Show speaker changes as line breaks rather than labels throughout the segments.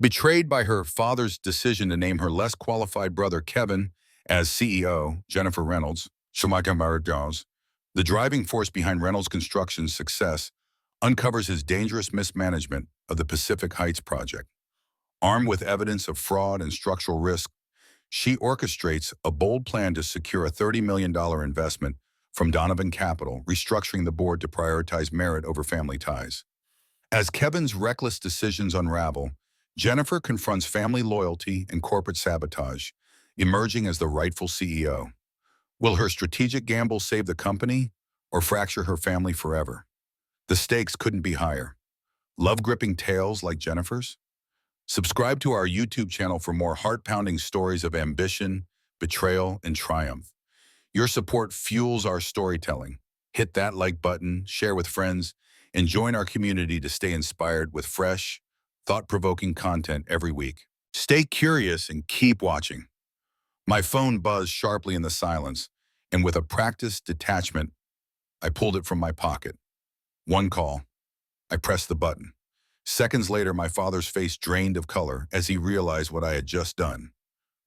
Betrayed by her father's decision to name her less qualified brother Kevin as CEO, Jennifer Reynolds, the driving force behind Reynolds Construction's success, uncovers his dangerous mismanagement of the Pacific Heights project. Armed with evidence of fraud and structural risk, she orchestrates a bold plan to secure a $30 million investment from Donovan Capital, restructuring the board to prioritize merit over family ties. As Kevin's reckless decisions unravel, Jennifer confronts family loyalty and corporate sabotage, emerging as the rightful CEO. Will her strategic gamble save the company or fracture her family forever? The stakes couldn't be higher. Love gripping tales like Jennifer's? Subscribe to our YouTube channel for more heart-pounding stories of ambition, betrayal, and triumph. Your support fuels our storytelling. Hit that like button, share with friends, and join our community to stay inspired with fresh, thought-provoking content every week. Stay curious and keep watching. My phone buzzed sharply in the silence, and with a practiced detachment, I pulled it from my pocket. One call. I pressed the button. Seconds later, my father's face drained of color as he realized what I had just done.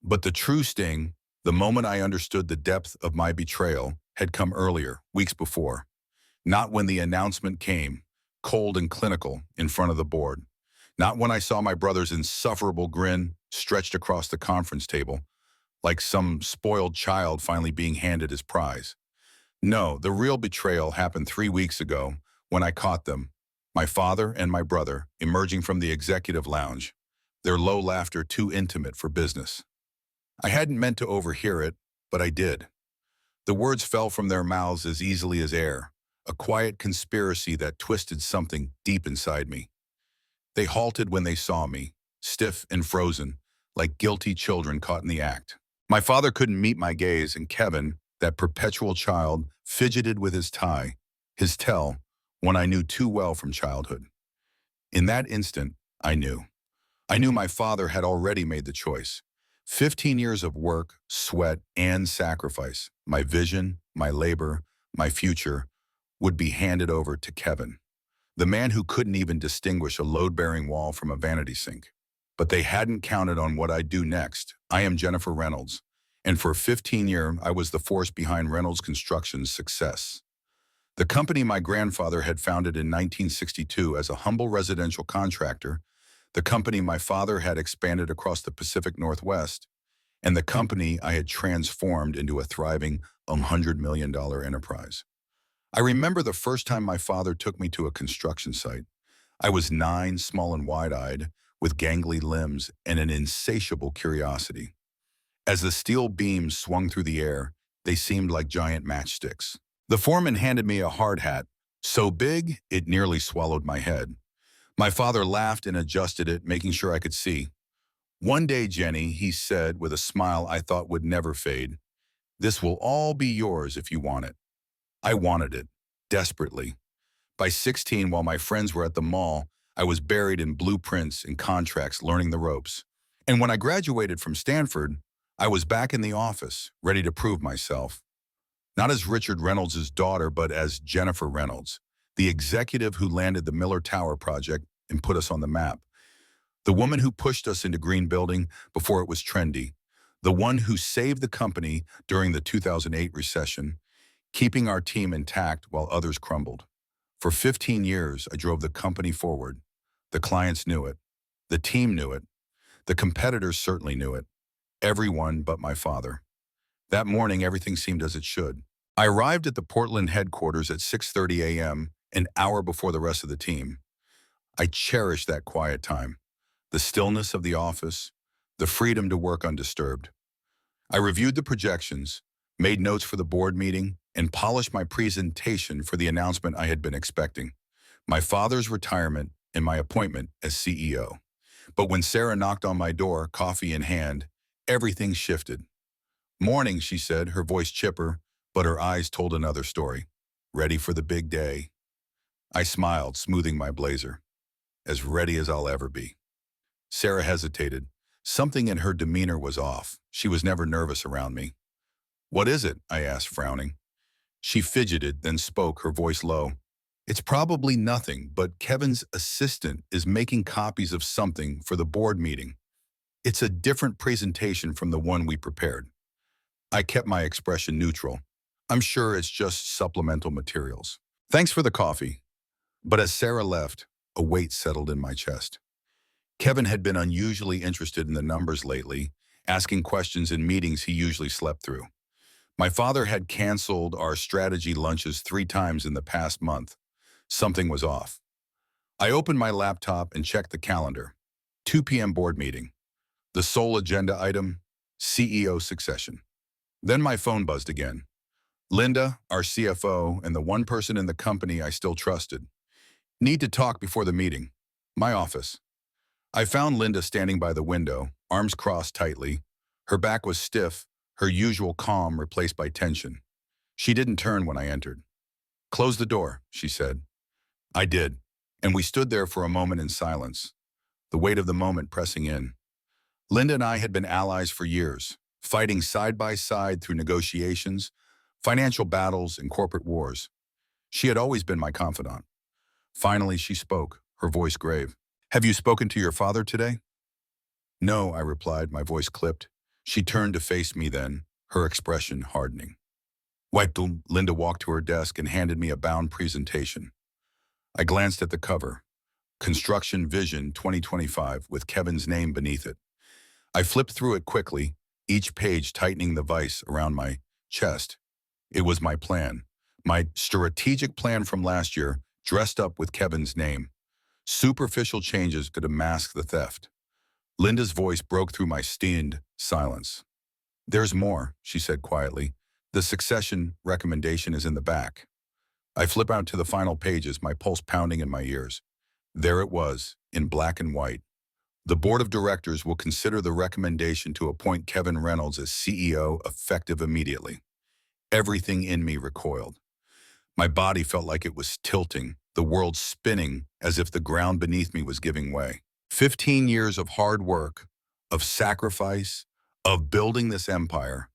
But the true sting, the moment I understood the depth of my betrayal, had come earlier, weeks before. Not when the announcement came, cold and clinical, in front of the board. Not when I saw my brother's insufferable grin stretched across the conference table, like some spoiled child finally being handed his prize. No, the real betrayal happened 3 weeks ago when I caught them, my father and my brother, emerging from the executive lounge, their low laughter too intimate for business. I hadn't meant to overhear it, but I did. The words fell from their mouths as easily as air, a quiet conspiracy that twisted something deep inside me. They halted when they saw me, stiff and frozen, like guilty children caught in the act. My father couldn't meet my gaze, and Kevin, that perpetual child, fidgeted with his tie, his tell, one I knew too well from childhood. In that instant, I knew. I knew my father had already made the choice. 15 years of work, sweat, and sacrifice, my vision, my labor, my future, would be handed over to Kevin, the man who couldn't even distinguish a load-bearing wall from a vanity sink. But they hadn't counted on what I'd do next. I am Jennifer Reynolds, and for 15 years, I was the force behind Reynolds Construction's success. The company my grandfather had founded in 1962 as a humble residential contractor, the company my father had expanded across the Pacific Northwest, and the company I had transformed into a thriving $100 million enterprise. I remember the first time my father took me to a construction site. I was 9, small and wide-eyed, with gangly limbs and an insatiable curiosity. As the steel beams swung through the air, they seemed like giant matchsticks. The foreman handed me a hard hat, so big it nearly swallowed my head. My father laughed and adjusted it, making sure I could see. "One day, Jenny," he said with a smile I thought would never fade, "this will all be yours if you want it." I wanted it, desperately. By 16, while my friends were at the mall, I was buried in blueprints and contracts, learning the ropes. And when I graduated from Stanford, I was back in the office, ready to prove myself. Not as Richard Reynolds' daughter, but as Jennifer Reynolds, the executive who landed the Miller Tower project and put us on the map. The woman who pushed us into green building before it was trendy. The one who saved the company during the 2008 recession, keeping our team intact while others crumbled. For 15 years, I drove the company forward. The clients knew it. The team knew it. The competitors certainly knew it. Everyone but my father. That morning, everything seemed as it should. I arrived at the Portland headquarters at 6:30 a.m., an hour before the rest of the team. I cherished that quiet time, the stillness of the office, the freedom to work undisturbed. I reviewed the projections, made notes for the board meeting, and polished my presentation for the announcement I had been expecting, my father's retirement and my appointment as CEO. But when Sarah knocked on my door, coffee in hand, everything shifted. "Morning," she said, her voice chipper, but her eyes told another story. "Ready for the big day?" I smiled, smoothing my blazer. "As ready as I'll ever be." Sarah hesitated. Something in her demeanor was off. She was never nervous around me. "What is it?" I asked, frowning. She fidgeted, then spoke, her voice low. It's probably nothing, but Kevin's assistant is making copies of something for the board meeting. It's a different presentation from the one we prepared. I kept my expression neutral. I'm sure it's just supplemental materials. Thanks for the coffee. But as Sarah left, a weight settled in my chest. Kevin had been unusually interested in the numbers lately, asking questions in meetings he usually slept through. My father had canceled our strategy lunches 3 times in the past month. Something was off. I opened my laptop and checked the calendar. 2 p.m. board meeting. The sole agenda item, CEO succession. Then my phone buzzed again. Linda, our CFO, and the one person in the company I still trusted. Need to talk before the meeting. My office. I found Linda standing by the window, arms crossed tightly. Her back was stiff, her usual calm replaced by tension. She didn't turn when I entered. Close the door, she said. I did, and we stood there for a moment in silence, the weight of the moment pressing in. Linda and I had been allies for years, fighting side by side through negotiations, financial battles, and corporate wars. She had always been my confidant. Finally, she spoke, her voice grave. Have you spoken to your father today? No, I replied, my voice clipped. She turned to face me then, her expression hardening. Rightful, Linda walked to her desk and handed me a bound presentation. I glanced at the cover, Construction Vision 2025, with Kevin's name beneath it. I flipped through it quickly, each page tightening the vice around my chest. It was my plan, my strategic plan from last year, dressed up with Kevin's name. Superficial changes could mask the theft. Linda's voice broke through my stunned silence. There's more, she said quietly. The succession recommendation is in the back. I flip out to the final pages, my pulse pounding in my ears. There it was, in black and white. The board of directors will consider the recommendation to appoint Kevin Reynolds as CEO effective immediately. Everything in me recoiled. My body felt like it was tilting, the world spinning as if the ground beneath me was giving way. 15 years of hard work, of sacrifice, of building this empire,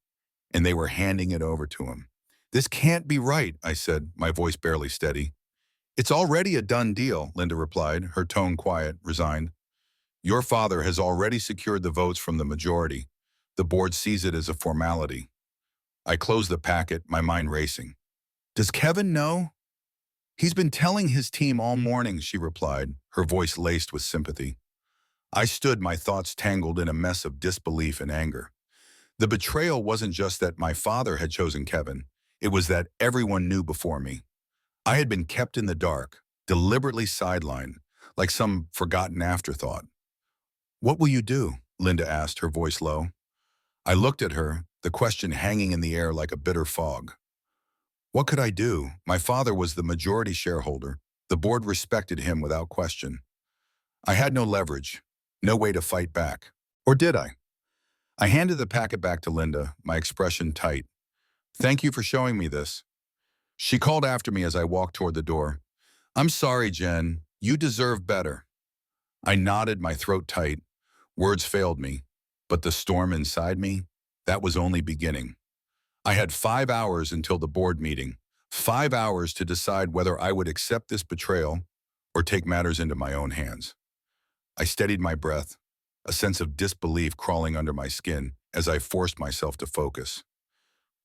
and they were handing it over to him. This can't be right, I said, my voice barely steady. It's already a done deal, Linda replied, her tone quiet, resigned. Your father has already secured the votes from the majority. The board sees it as a formality. I closed the packet, my mind racing. Does Kevin know? He's been telling his team all morning, she replied, her voice laced with sympathy. I stood, my thoughts tangled in a mess of disbelief and anger. The betrayal wasn't just that my father had chosen Kevin. It was that everyone knew before me. I had been kept in the dark, deliberately sidelined, like some forgotten afterthought. What will you do? Linda asked, her voice low. I looked at her, the question hanging in the air like a bitter fog. What could I do? My father was the majority shareholder. The board respected him without question. I had no leverage, no way to fight back. Or did I? I handed the packet back to Linda, my expression tight. Thank you for showing me this. She called after me as I walked toward the door. I'm sorry, Jen. You deserve better. I nodded, my throat tight. Words failed me. But the storm inside me, that was only beginning. I had 5 hours until the board meeting. 5 hours to decide whether I would accept this betrayal or take matters into my own hands. I steadied my breath, a sense of disbelief crawling under my skin as I forced myself to focus.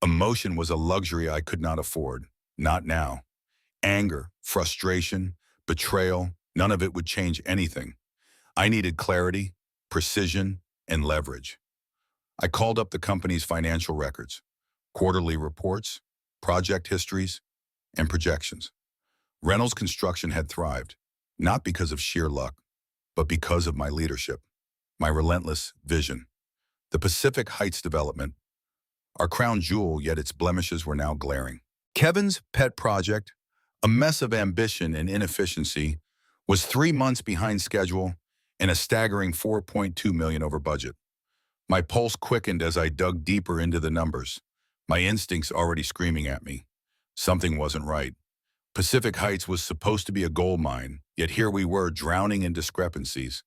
Emotion was a luxury I could not afford. Not now. Anger, frustration, betrayal, none of it would change anything. I needed clarity, precision, and leverage. I called up the company's financial records, quarterly reports, project histories, and projections. Reynolds Construction had thrived, not because of sheer luck, but because of my leadership, my relentless vision. The Pacific Heights development, our crown jewel, yet its blemishes were now glaring. Kevin's pet project, a mess of ambition and inefficiency, was 3 months behind schedule and a staggering $4.2 million over budget. My pulse quickened as I dug deeper into the numbers, my instincts already screaming at me. Something wasn't right. Pacific Heights was supposed to be a gold mine, yet here we were drowning in discrepancies.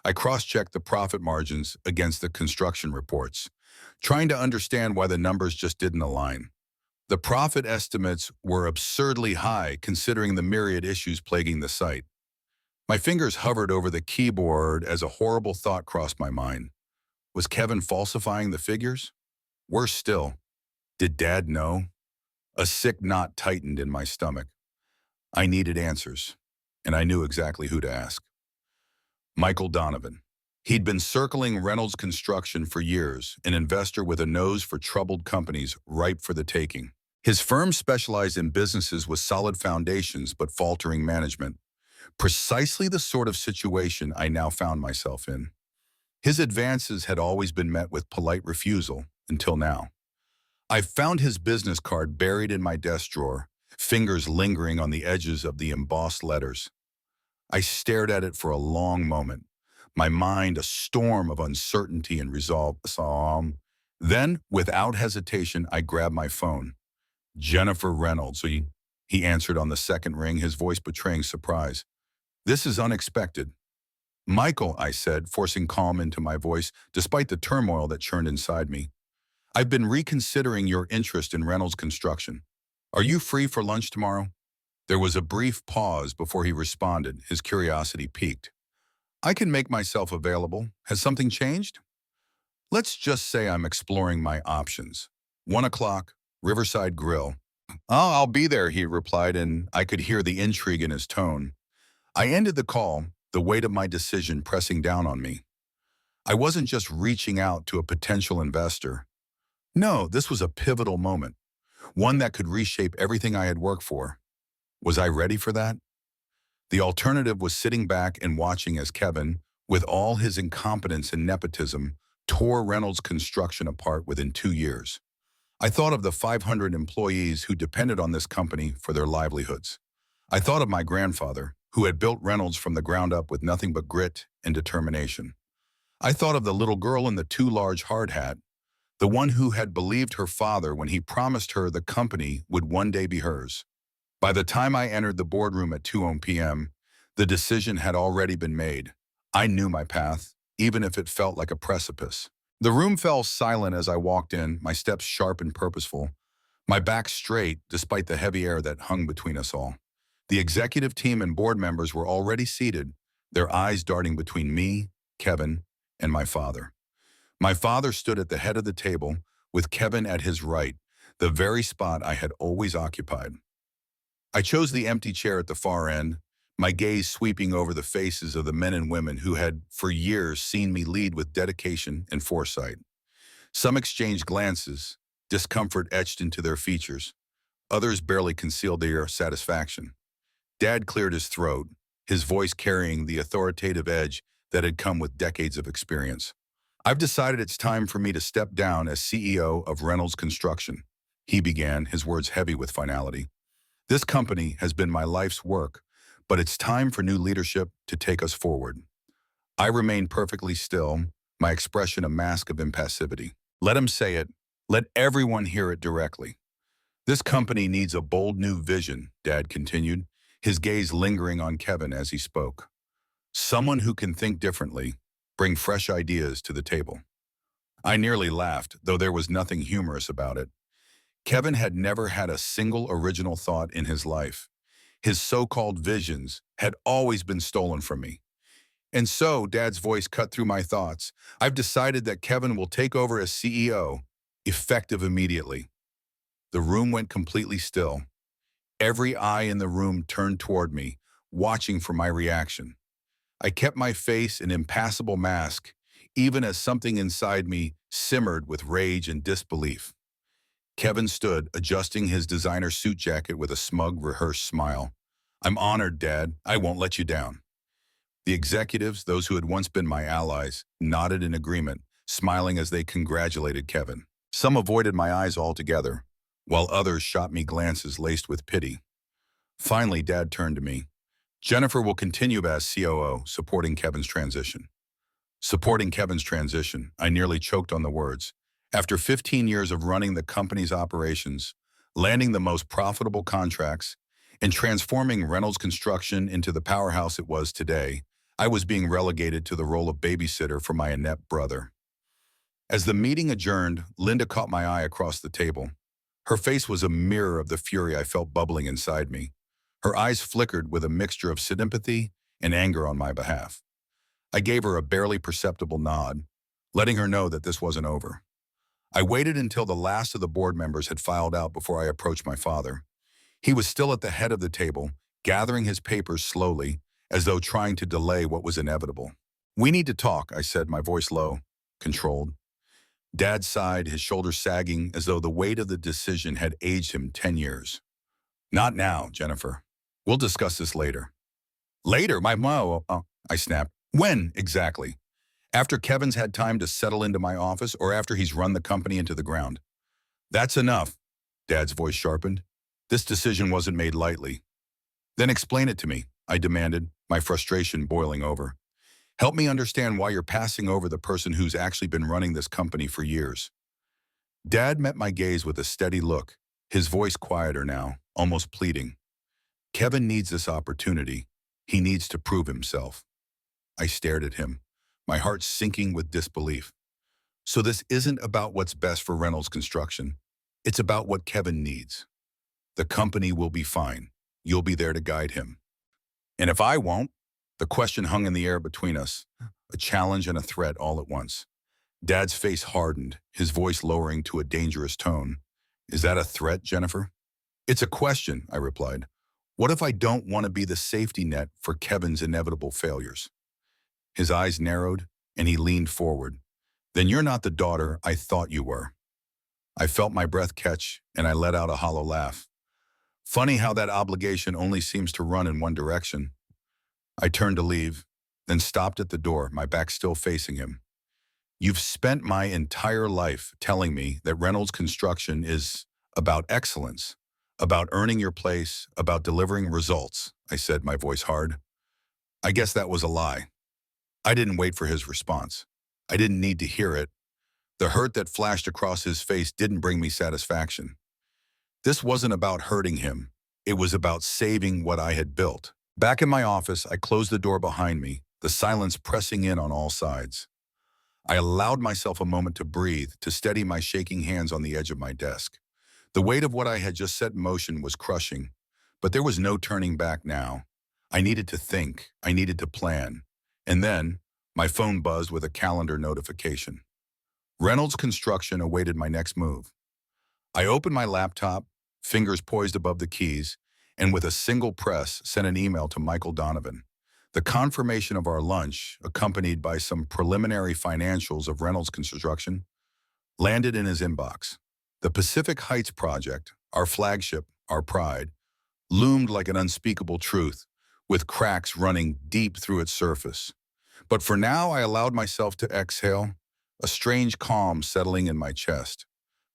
I cross-checked the profit margins against the construction reports, trying to understand why the numbers just didn't align. The profit estimates were absurdly high considering the myriad issues plaguing the site. My fingers hovered over the keyboard as a horrible thought crossed my mind. Was Kevin falsifying the figures? Worse still, did Dad know? A sick knot tightened in my stomach. I needed answers, and I knew exactly who to ask. Michael Donovan. He'd been circling Reynolds Construction for years, an investor with a nose for troubled companies ripe for the taking. His firm specialized in businesses with solid foundations but faltering management, precisely the sort of situation I now found myself in. His advances had always been met with polite refusal, until now. I found his business card buried in my desk drawer, fingers lingering on the edges of the embossed letters. I stared at it for a long moment, my mind a storm of uncertainty and resolve. Then, without hesitation, I grabbed my phone. Jennifer Reynolds, he answered on the second ring, his voice betraying surprise. This is unexpected. Michael, I said, forcing calm into my voice, despite the turmoil that churned inside me. I've been reconsidering your interest in Reynolds Construction. Are you free for lunch tomorrow? There was a brief pause before he responded, his curiosity piqued. I can make myself available. Has something changed? Let's just say I'm exploring my options. 1 o'clock, Riverside Grill. Oh, I'll be there, he replied, and I could hear the intrigue in his tone. I ended the call, the weight of my decision pressing down on me. I wasn't just reaching out to a potential investor. No, this was a pivotal moment, one that could reshape everything I had worked for. Was I ready for that? The alternative was sitting back and watching as Kevin, with all his incompetence and nepotism, tore Reynolds Construction apart within 2 years. I thought of the 500 employees who depended on this company for their livelihoods. I thought of my grandfather, who had built Reynolds from the ground up with nothing but grit and determination. I thought of the little girl in the too large hard hat, the one who had believed her father when he promised her the company would one day be hers. By the time I entered the boardroom at 2 p.m., the decision had already been made. I knew my path, even if it felt like a precipice. The room fell silent as I walked in, my steps sharp and purposeful, my back straight despite the heavy air that hung between us all. The executive team and board members were already seated, their eyes darting between me, Kevin, and my father. My father stood at the head of the table, with Kevin at his right, the very spot I had always occupied. I chose the empty chair at the far end, my gaze sweeping over the faces of the men and women who had, for years, seen me lead with dedication and foresight. Some exchanged glances, discomfort etched into their features. Others barely concealed their satisfaction. Dad cleared his throat, his voice carrying the authoritative edge that had come with decades of experience. I've decided it's time for me to step down as CEO of Reynolds Construction, he began, his words heavy with finality. This company has been my life's work, but it's time for new leadership to take us forward. I remained perfectly still, my expression a mask of impassivity. Let him say it. Let everyone hear it directly. This company needs a bold new vision, Dad continued, his gaze lingering on Kevin as he spoke. Someone who can think differently, bring fresh ideas to the table. I nearly laughed, though there was nothing humorous about it. Kevin had never had a single original thought in his life. His so-called visions had always been stolen from me. And so, Dad's voice cut through my thoughts. I've decided that Kevin will take over as CEO, effective immediately. The room went completely still. Every eye in the room turned toward me, watching for my reaction. I kept my face an impassible mask, even as something inside me simmered with rage and disbelief. Kevin stood, adjusting his designer suit jacket with a smug, rehearsed smile. I'm honored, Dad. I won't let you down. The executives, those who had once been my allies, nodded in agreement, smiling as they congratulated Kevin. Some avoided my eyes altogether, while others shot me glances laced with pity. Finally, Dad turned to me. Jennifer will continue as COO, supporting Kevin's transition. Supporting Kevin's transition, I nearly choked on the words. After 15 years of running the company's operations, landing the most profitable contracts, and transforming Reynolds Construction into the powerhouse it was today, I was being relegated to the role of babysitter for my inept brother. As the meeting adjourned, Linda caught my eye across the table. Her face was a mirror of the fury I felt bubbling inside me. Her eyes flickered with a mixture of sympathy and anger on my behalf. I gave her a barely perceptible nod, letting her know that this wasn't over. I waited until the last of the board members had filed out before I approached my father. He was still at the head of the table, gathering his papers slowly, as though trying to delay what was inevitable. "We need to talk," I said, my voice low, controlled. Dad sighed, his shoulders sagging as though the weight of the decision had aged him 10 years. "Not now, Jennifer. We'll discuss this later." "Later, my mo," I snapped. "When, exactly? After Kevin's had time to settle into my office or after he's run the company into the ground?" "That's enough," Dad's voice sharpened. "This decision wasn't made lightly." "Then explain it to me," I demanded, my frustration boiling over. "Help me understand why you're passing over the person who's actually been running this company for years." Dad met my gaze with a steady look, his voice quieter now, almost pleading. "Kevin needs this opportunity. He needs to prove himself." I stared at him, my heart sinking with disbelief. "So this isn't about what's best for Reynolds Construction. It's about what Kevin needs. The company will be fine. You'll be there to guide him. And if I won't?" The question hung in the air between us, a challenge and a threat all at once. Dad's face hardened, his voice lowering to a dangerous tone. "Is that a threat, Jennifer?" "It's a question," I replied. "What if I don't want to be the safety net for Kevin's inevitable failures?" His eyes narrowed, and he leaned forward. "Then you're not the daughter I thought you were." I felt my breath catch, and I let out a hollow laugh. Funny how that obligation only seems to run in one direction. I turned to leave, then stopped at the door, my back still facing him. "You've spent my entire life telling me that Reynolds Construction is about excellence, about earning your place, about delivering results," I said, my voice hard. I guess that was a lie. I didn't wait for his response. I didn't need to hear it. The hurt that flashed across his face didn't bring me satisfaction. This wasn't about hurting him. It was about saving what I had built. Back in my office, I closed the door behind me, the silence pressing in on all sides. I allowed myself a moment to breathe, to steady my shaking hands on the edge of my desk. The weight of what I had just set in motion was crushing, but there was no turning back now. I needed to think, I needed to plan. And then, my phone buzzed with a calendar notification. Reynolds Construction awaited my next move. I opened my laptop, fingers poised above the keys, and with a single press sent an email to Michael Donovan. The confirmation of our lunch, accompanied by some preliminary financials of Reynolds Construction, landed in his inbox. The Pacific Heights project, our flagship, our pride, loomed like an unspeakable truth, with cracks running deep through its surface. But for now, I allowed myself to exhale, a strange calm settling in my chest.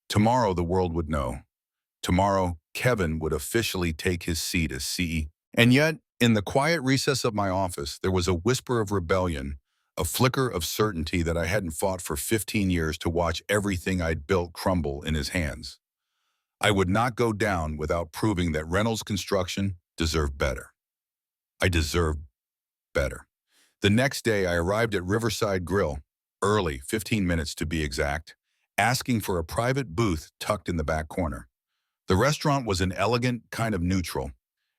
Tomorrow, the world would know. Tomorrow, Kevin would officially take his seat as CEO. And yet, in the quiet recess of my office, there was a whisper of rebellion, a flicker of certainty that I hadn't fought for 15 years to watch everything I'd built crumble in his hands. I would not go down without proving that Reynolds Construction deserved better. I deserved better. The next day, I arrived at Riverside Grill, early, 15 minutes to be exact, asking for a private booth tucked in the back corner. The restaurant was an elegant, kind of neutral,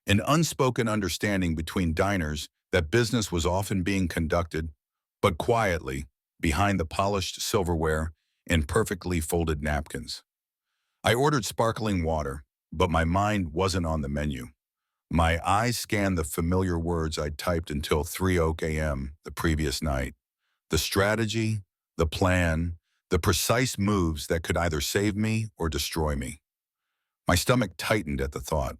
an unspoken understanding between diners that business was often being conducted, but quietly, behind the polished silverware and perfectly folded napkins. I ordered sparkling water, but my mind wasn't on the menu. My eyes scanned the familiar words I'd typed until 3 a.m. the previous night. The strategy, the plan, the precise moves that could either save me or destroy me. My stomach tightened at the thought.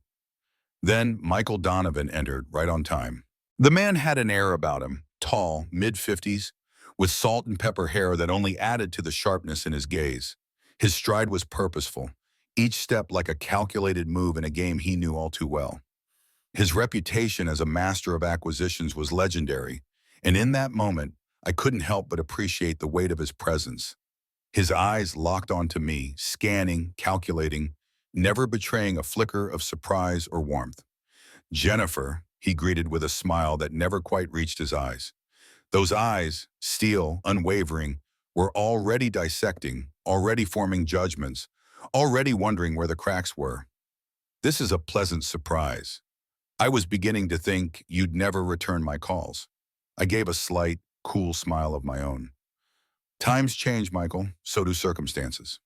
Then Michael Donovan entered right on time. The man had an air about him, tall, mid-50s, with salt and pepper hair that only added to the sharpness in his gaze. His stride was purposeful, each step like a calculated move in a game he knew all too well. His reputation as a master of acquisitions was legendary, and in that moment, I couldn't help but appreciate the weight of his presence. His eyes locked onto me, scanning, calculating, never betraying a flicker of surprise or warmth. "Jennifer," he greeted with a smile that never quite reached his eyes. Those eyes, steel, unwavering, were already dissecting, already forming judgments, already wondering where the cracks were. This is a pleasant surprise. I was beginning to think you'd never return my calls. I gave a slight, cool smile of my own. Times change, Michael, so do circumstances.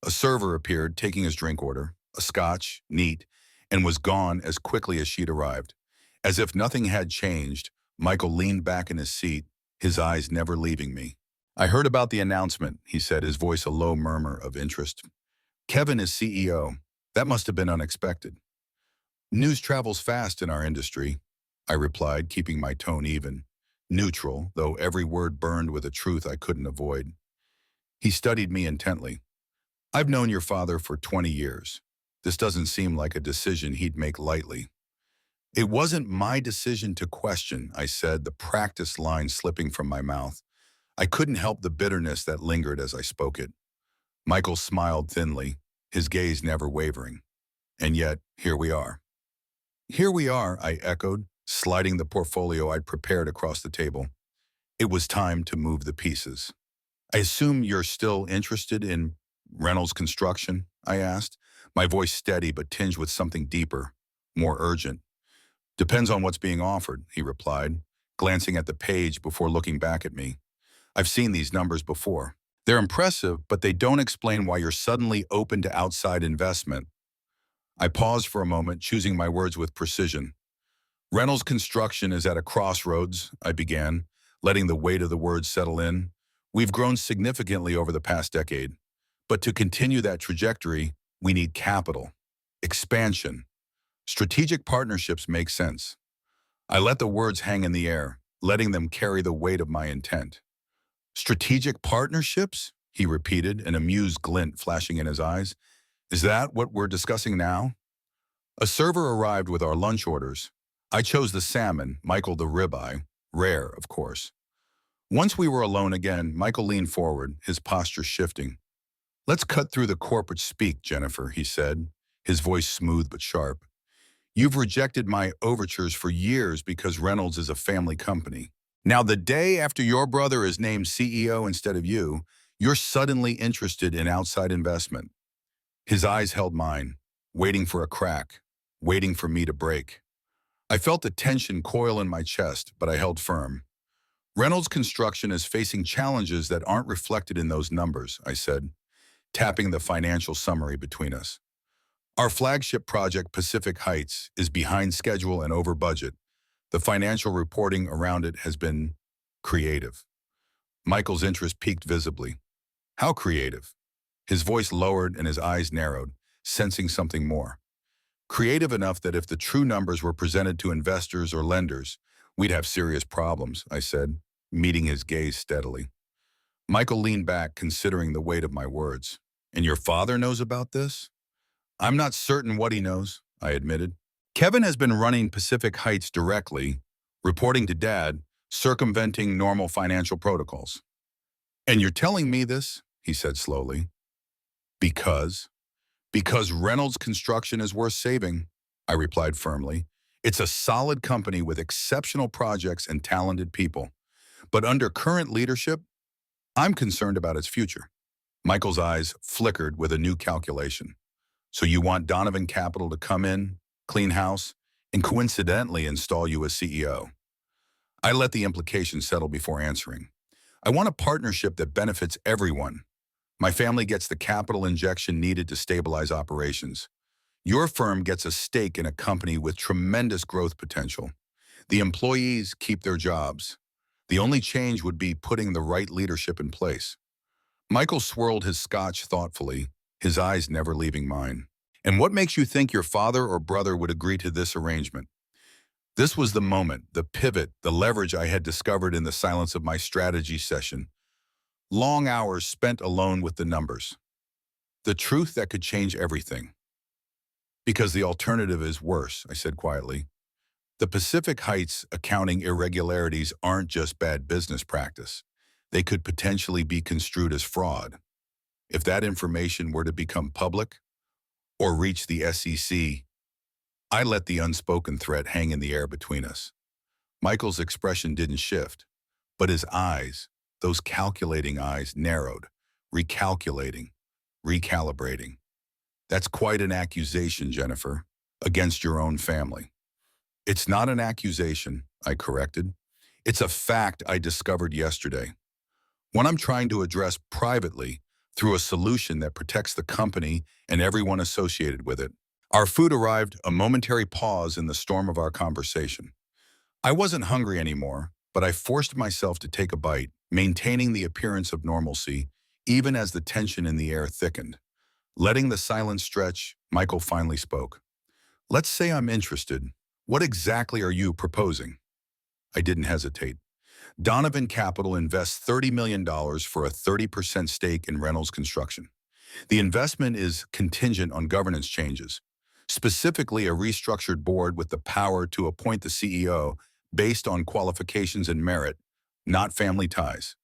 A server appeared, taking his drink order, a scotch, neat, and was gone as quickly as she'd arrived. As if nothing had changed, Michael leaned back in his seat, his eyes never leaving me. I heard about the announcement, he said, his voice a low murmur of interest. Kevin is CEO. That must have been unexpected. News travels fast in our industry, I replied, keeping my tone even. Neutral, though every word burned with a truth I couldn't avoid. He studied me intently. I've known your father for 20 years. This doesn't seem like a decision he'd make lightly. It wasn't my decision to question, I said, the practiced line slipping from my mouth. I couldn't help the bitterness that lingered as I spoke it. Michael smiled thinly, his gaze never wavering. And yet, here we are. Here we are, I echoed, sliding the portfolio I'd prepared across the table. It was time to move the pieces. I assume you're still interested in Reynolds Construction, I asked, my voice steady but tinged with something deeper, more urgent. Depends on what's being offered, he replied, glancing at the page before looking back at me. I've seen these numbers before. They're impressive, but they don't explain why you're suddenly open to outside investment. I paused for a moment, choosing my words with precision. Reynolds Construction is at a crossroads, I began, letting the weight of the words settle in. We've grown significantly over the past decade, but to continue that trajectory, we need capital, expansion. Strategic partnerships make sense. I let the words hang in the air, letting them carry the weight of my intent. Strategic partnerships? He repeated, an amused glint flashing in his eyes. Is that what we're discussing now? A server arrived with our lunch orders. I chose the salmon, Michael the ribeye, rare, of course. Once we were alone again, Michael leaned forward, his posture shifting. Let's cut through the corporate speak, Jennifer, he said, his voice smooth but sharp. You've rejected my overtures for years because Reynolds is a family company. Now, the day after your brother is named CEO instead of you, you're suddenly interested in outside investment. His eyes held mine, waiting for a crack, waiting for me to break. I felt the tension coil in my chest, but I held firm. Reynolds Construction is facing challenges that aren't reflected in those numbers, I said, tapping the financial summary between us. Our flagship project, Pacific Heights, is behind schedule and over budget. The financial reporting around it has been creative. Michael's interest peaked visibly. How creative? His voice lowered and his eyes narrowed, sensing something more. Creative enough that if the true numbers were presented to investors or lenders, we'd have serious problems, I said, meeting his gaze steadily. Michael leaned back, considering the weight of my words. And your father knows about this? I'm not certain what he knows, I admitted. Kevin has been running Pacific Heights directly, reporting to Dad, circumventing normal financial protocols. And you're telling me this, he said slowly. Because Reynolds Construction is worth saving, I replied firmly. It's a solid company with exceptional projects and talented people. But under current leadership, I'm concerned about its future. Michael's eyes flickered with a new calculation. So you want Donovan Capital to come in, clean house, and coincidentally install you as CEO. I let the implications settle before answering. I want a partnership that benefits everyone. My family gets the capital injection needed to stabilize operations. Your firm gets a stake in a company with tremendous growth potential. The employees keep their jobs. The only change would be putting the right leadership in place. Michael swirled his scotch thoughtfully, his eyes never leaving mine. And what makes you think your father or brother would agree to this arrangement? This was the moment, the pivot, the leverage I had discovered in the silence of my strategy session. Long hours spent alone with the numbers. The truth that could change everything. Because the alternative is worse, I said quietly. The Pacific Heights accounting irregularities aren't just bad business practice. They could potentially be construed as fraud. If that information were to become public or reach the SEC, I let the unspoken threat hang in the air between us. Michael's expression didn't shift, but his eyes, those calculating eyes, narrowed, recalculating. recalibrating. That's quite an accusation, Jennifer, against your own family. It's not an accusation, I corrected. It's a fact I discovered yesterday. One I'm trying to address privately through a solution that protects the company and everyone associated with it. Our food arrived, a momentary pause in the storm of our conversation. I wasn't hungry anymore, but I forced myself to take a bite, maintaining the appearance of normalcy, even as the tension in the air thickened. Letting the silence stretch, Michael finally spoke. Let's say I'm interested. What exactly are you proposing? I didn't hesitate. Donovan Capital invests $30 million for a 30% stake in Reynolds Construction. The investment is contingent on governance changes, specifically a restructured board with the power to appoint the CEO based on qualifications and merit, not family ties.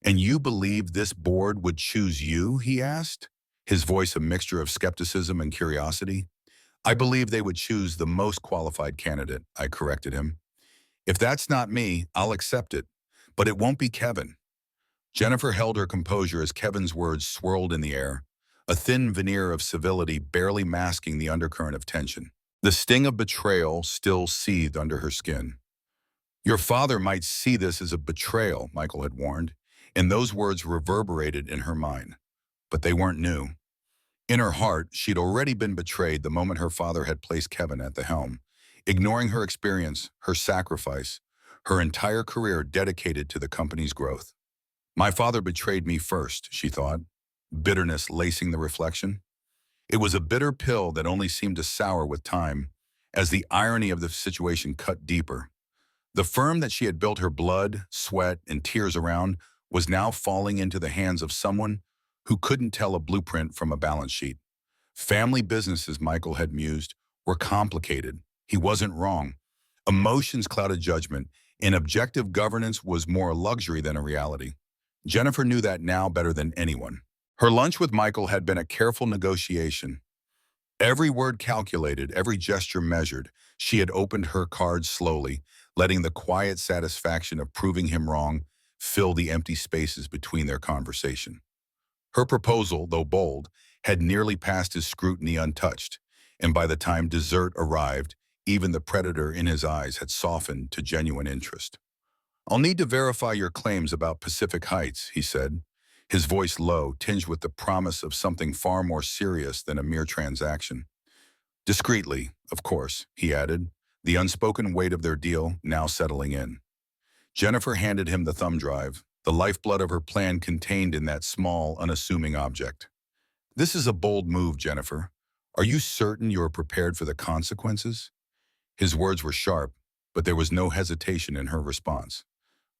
And you believe this board would choose you, he asked, his voice a mixture of skepticism and curiosity. I believe they would choose the most qualified candidate, I corrected him. If that's not me, I'll accept it, but it won't be Kevin. Jennifer held her composure as Kevin's words swirled in the air, a thin veneer of civility barely masking the undercurrent of tension. The sting of betrayal still seethed under her skin. Your father might see this as a betrayal, Michael had warned, and those words reverberated in her mind. But they weren't new. In her heart, she'd already been betrayed the moment her father had placed Kevin at the helm, ignoring her experience, her sacrifice, her entire career dedicated to the company's growth. My father betrayed me first, she thought, bitterness lacing the reflection. It was a bitter pill that only seemed to sour with time, as the irony of the situation cut deeper. The firm that she had built her blood, sweat, and tears around was now falling into the hands of someone who couldn't tell a blueprint from a balance sheet. Family businesses, Michael had mused, were complicated. He wasn't wrong. Emotions clouded judgment, and objective governance was more a luxury than a reality. Jennifer knew that now better than anyone. Her lunch with Michael had been a careful negotiation. Every word calculated, every gesture measured. She had opened her cards slowly, letting the quiet satisfaction of proving him wrong fill the empty spaces between their conversation. Her proposal, though bold, had nearly passed his scrutiny untouched, and by the time dessert arrived, even the predator in his eyes had softened to genuine interest. I'll need to verify your claims about Pacific Heights, he said, his voice low, tinged with the promise of something far more serious than a mere transaction. Discreetly, of course, he added, the unspoken weight of their deal now settling in. Jennifer handed him the thumb drive, the lifeblood of her plan contained in that small, unassuming object. This is a bold move, Jennifer. Are you certain you are prepared for the consequences? His words were sharp, but there was no hesitation in her response.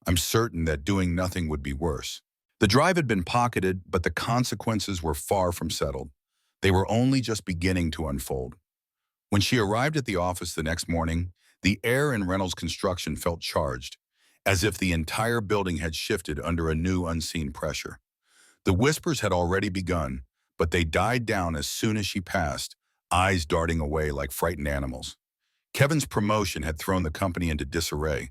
I'm certain that doing nothing would be worse. The drive had been pocketed, but the consequences were far from settled. They were only just beginning to unfold. When she arrived at the office the next morning, the air in Reynolds Construction felt charged, as if the entire building had shifted under a new unseen pressure. The whispers had already begun, but they died down as soon as she passed, eyes darting away like frightened animals. Kevin's promotion had thrown the company into disarray,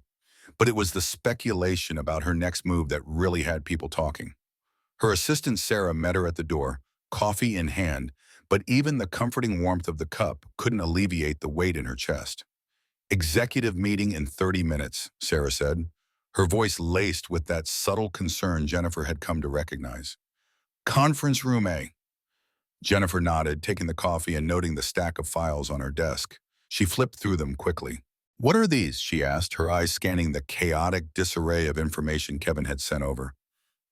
but it was the speculation about her next move that really had people talking. Her assistant Sarah met her at the door, coffee in hand, but even the comforting warmth of the cup couldn't alleviate the weight in her chest. Executive meeting in 30 minutes, Sarah said, her voice laced with that subtle concern Jennifer had come to recognize. Conference room A. Jennifer nodded, taking the coffee and noting the stack of files on her desk. She flipped through them quickly. What are these? She asked, her eyes scanning the chaotic disarray of information Kevin had sent over.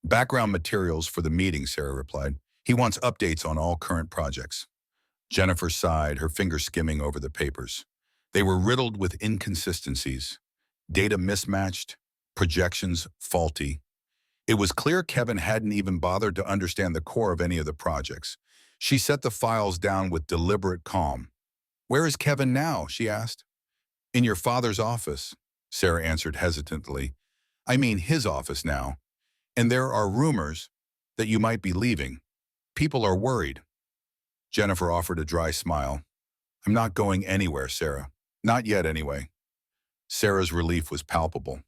Background materials for the meeting, Sarah replied. He wants updates on all current projects. Jennifer sighed, her fingers skimming over the papers. They were riddled with inconsistencies. Data mismatched, projections faulty. It was clear Kevin hadn't even bothered to understand the core of any of the projects. She set the files down with deliberate calm. Where is Kevin now? She asked. In your father's office, Sarah answered hesitantly. I mean his office now. And there are rumors that you might be leaving. People are worried. Jennifer offered a dry smile. I'm not going anywhere, Sarah. Not yet, anyway. Sarah's relief was palpable.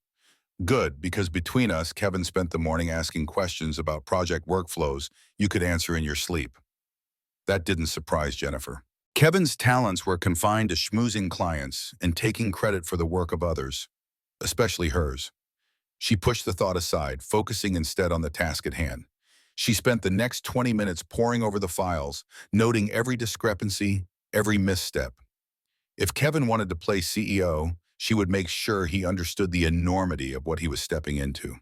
Good, because between us, Kevin spent the morning asking questions about project workflows you could answer in your sleep. That didn't surprise Jennifer. Kevin's talents were confined to schmoozing clients and taking credit for the work of others, especially hers. She pushed the thought aside, focusing instead on the task at hand. She spent the next 20 minutes poring over the files, noting every discrepancy, every misstep. If Kevin wanted to play CEO, she would make sure he understood the enormity of what he was stepping into.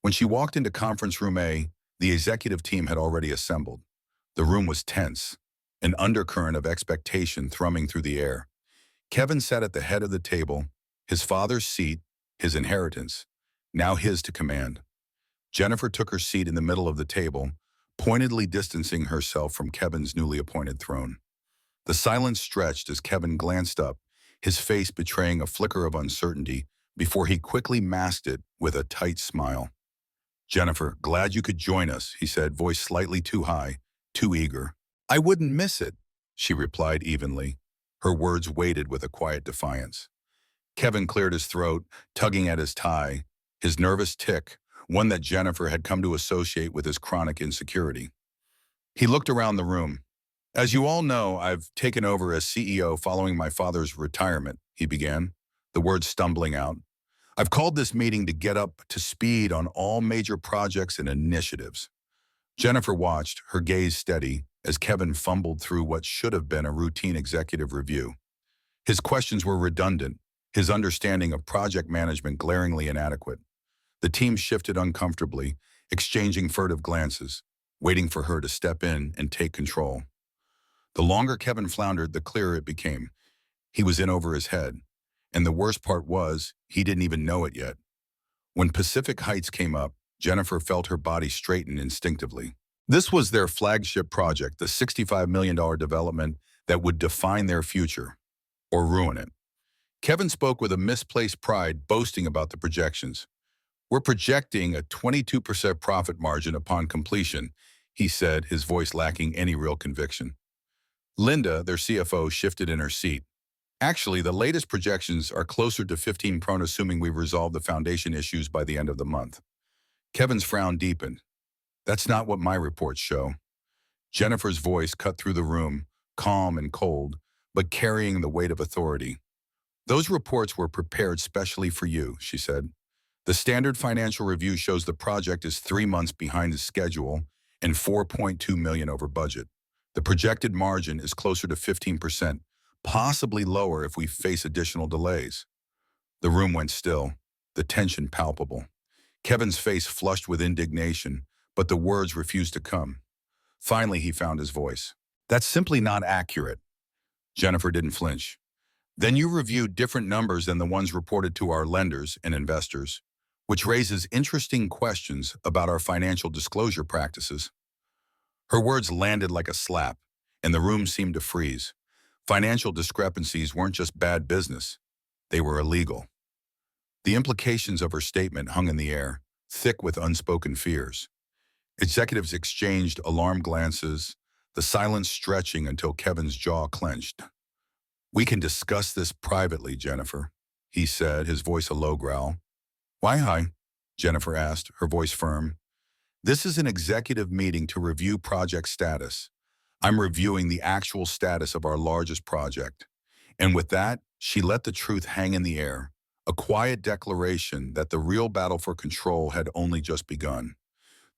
When she walked into conference room A, the executive team had already assembled. The room was tense, an undercurrent of expectation thrumming through the air. Kevin sat at the head of the table, his father's seat, his inheritance, now his to command. Jennifer took her seat in the middle of the table, pointedly distancing herself from Kevin's newly appointed throne. The silence stretched as Kevin glanced up, his face betraying a flicker of uncertainty before he quickly masked it with a tight smile. "Jennifer, glad you could join us," he said, voice slightly too high, too eager. "I wouldn't miss it," she replied evenly. Her words weighted with a quiet defiance. Kevin cleared his throat, tugging at his tie, his nervous tick, one that Jennifer had come to associate with his chronic insecurity. He looked around the room. "As you all know, I've taken over as CEO following my father's retirement," he began, the words stumbling out. "I've called this meeting to get up to speed on all major projects and initiatives." Jennifer watched, her gaze steady, as Kevin fumbled through what should have been a routine executive review. His questions were redundant, his understanding of project management glaringly inadequate. The team shifted uncomfortably, exchanging furtive glances, waiting for her to step in and take control. The longer Kevin floundered, the clearer it became. He was in over his head, and the worst part was, he didn't even know it yet. When Pacific Heights came up, Jennifer felt her body straighten instinctively. This was their flagship project, the $65 million development that would define their future, or ruin it. Kevin spoke with a misplaced pride, boasting about the projections. "We're projecting a 22% profit margin upon completion," he said, his voice lacking any real conviction. Linda, their CFO, shifted in her seat. "Actually, the latest projections are closer to 15%, assuming we've resolved the foundation issues by the end of the month." Kevin's frown deepened. "That's not what my reports show." Jennifer's voice cut through the room, calm and cold, but carrying the weight of authority. "Those reports were prepared specially for you," she said. "The standard financial review shows the project is 3 months behind the schedule and $4.2 million over budget. The projected margin is closer to 15%, possibly lower if we face additional delays." The room went still, the tension palpable. Kevin's face flushed with indignation, but the words refused to come. Finally, he found his voice. "That's simply not accurate." Jennifer didn't flinch. "Then you reviewed different numbers than the ones reported to our lenders and investors, which raises interesting questions about our financial disclosure practices." Her words landed like a slap, and the room seemed to freeze. Financial discrepancies weren't just bad business, they were illegal. The implications of her statement hung in the air, thick with unspoken fears. Executives exchanged alarmed glances, the silence stretching until Kevin's jaw clenched. "We can discuss this privately, Jennifer," he said, his voice a low growl. "Why, hi?" Jennifer asked, her voice firm. "This is an executive meeting to review project status. I'm reviewing the actual status of our largest project." And with that, she let the truth hang in the air, a quiet declaration that the real battle for control had only just begun.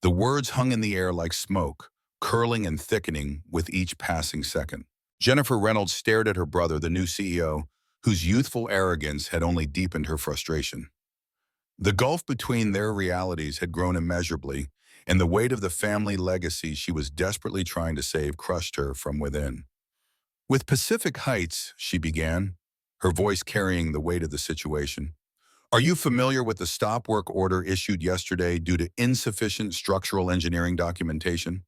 The words hung in the air like smoke, curling and thickening with each passing second. Jennifer Reynolds stared at her brother, the new CEO, whose youthful arrogance had only deepened her frustration. The gulf between their realities had grown immeasurably, and the weight of the family legacy she was desperately trying to save crushed her from within. "With Pacific Heights," she began, her voice carrying the weight of the situation. "Are you familiar with the stop work order issued yesterday due to insufficient structural engineering documentation?"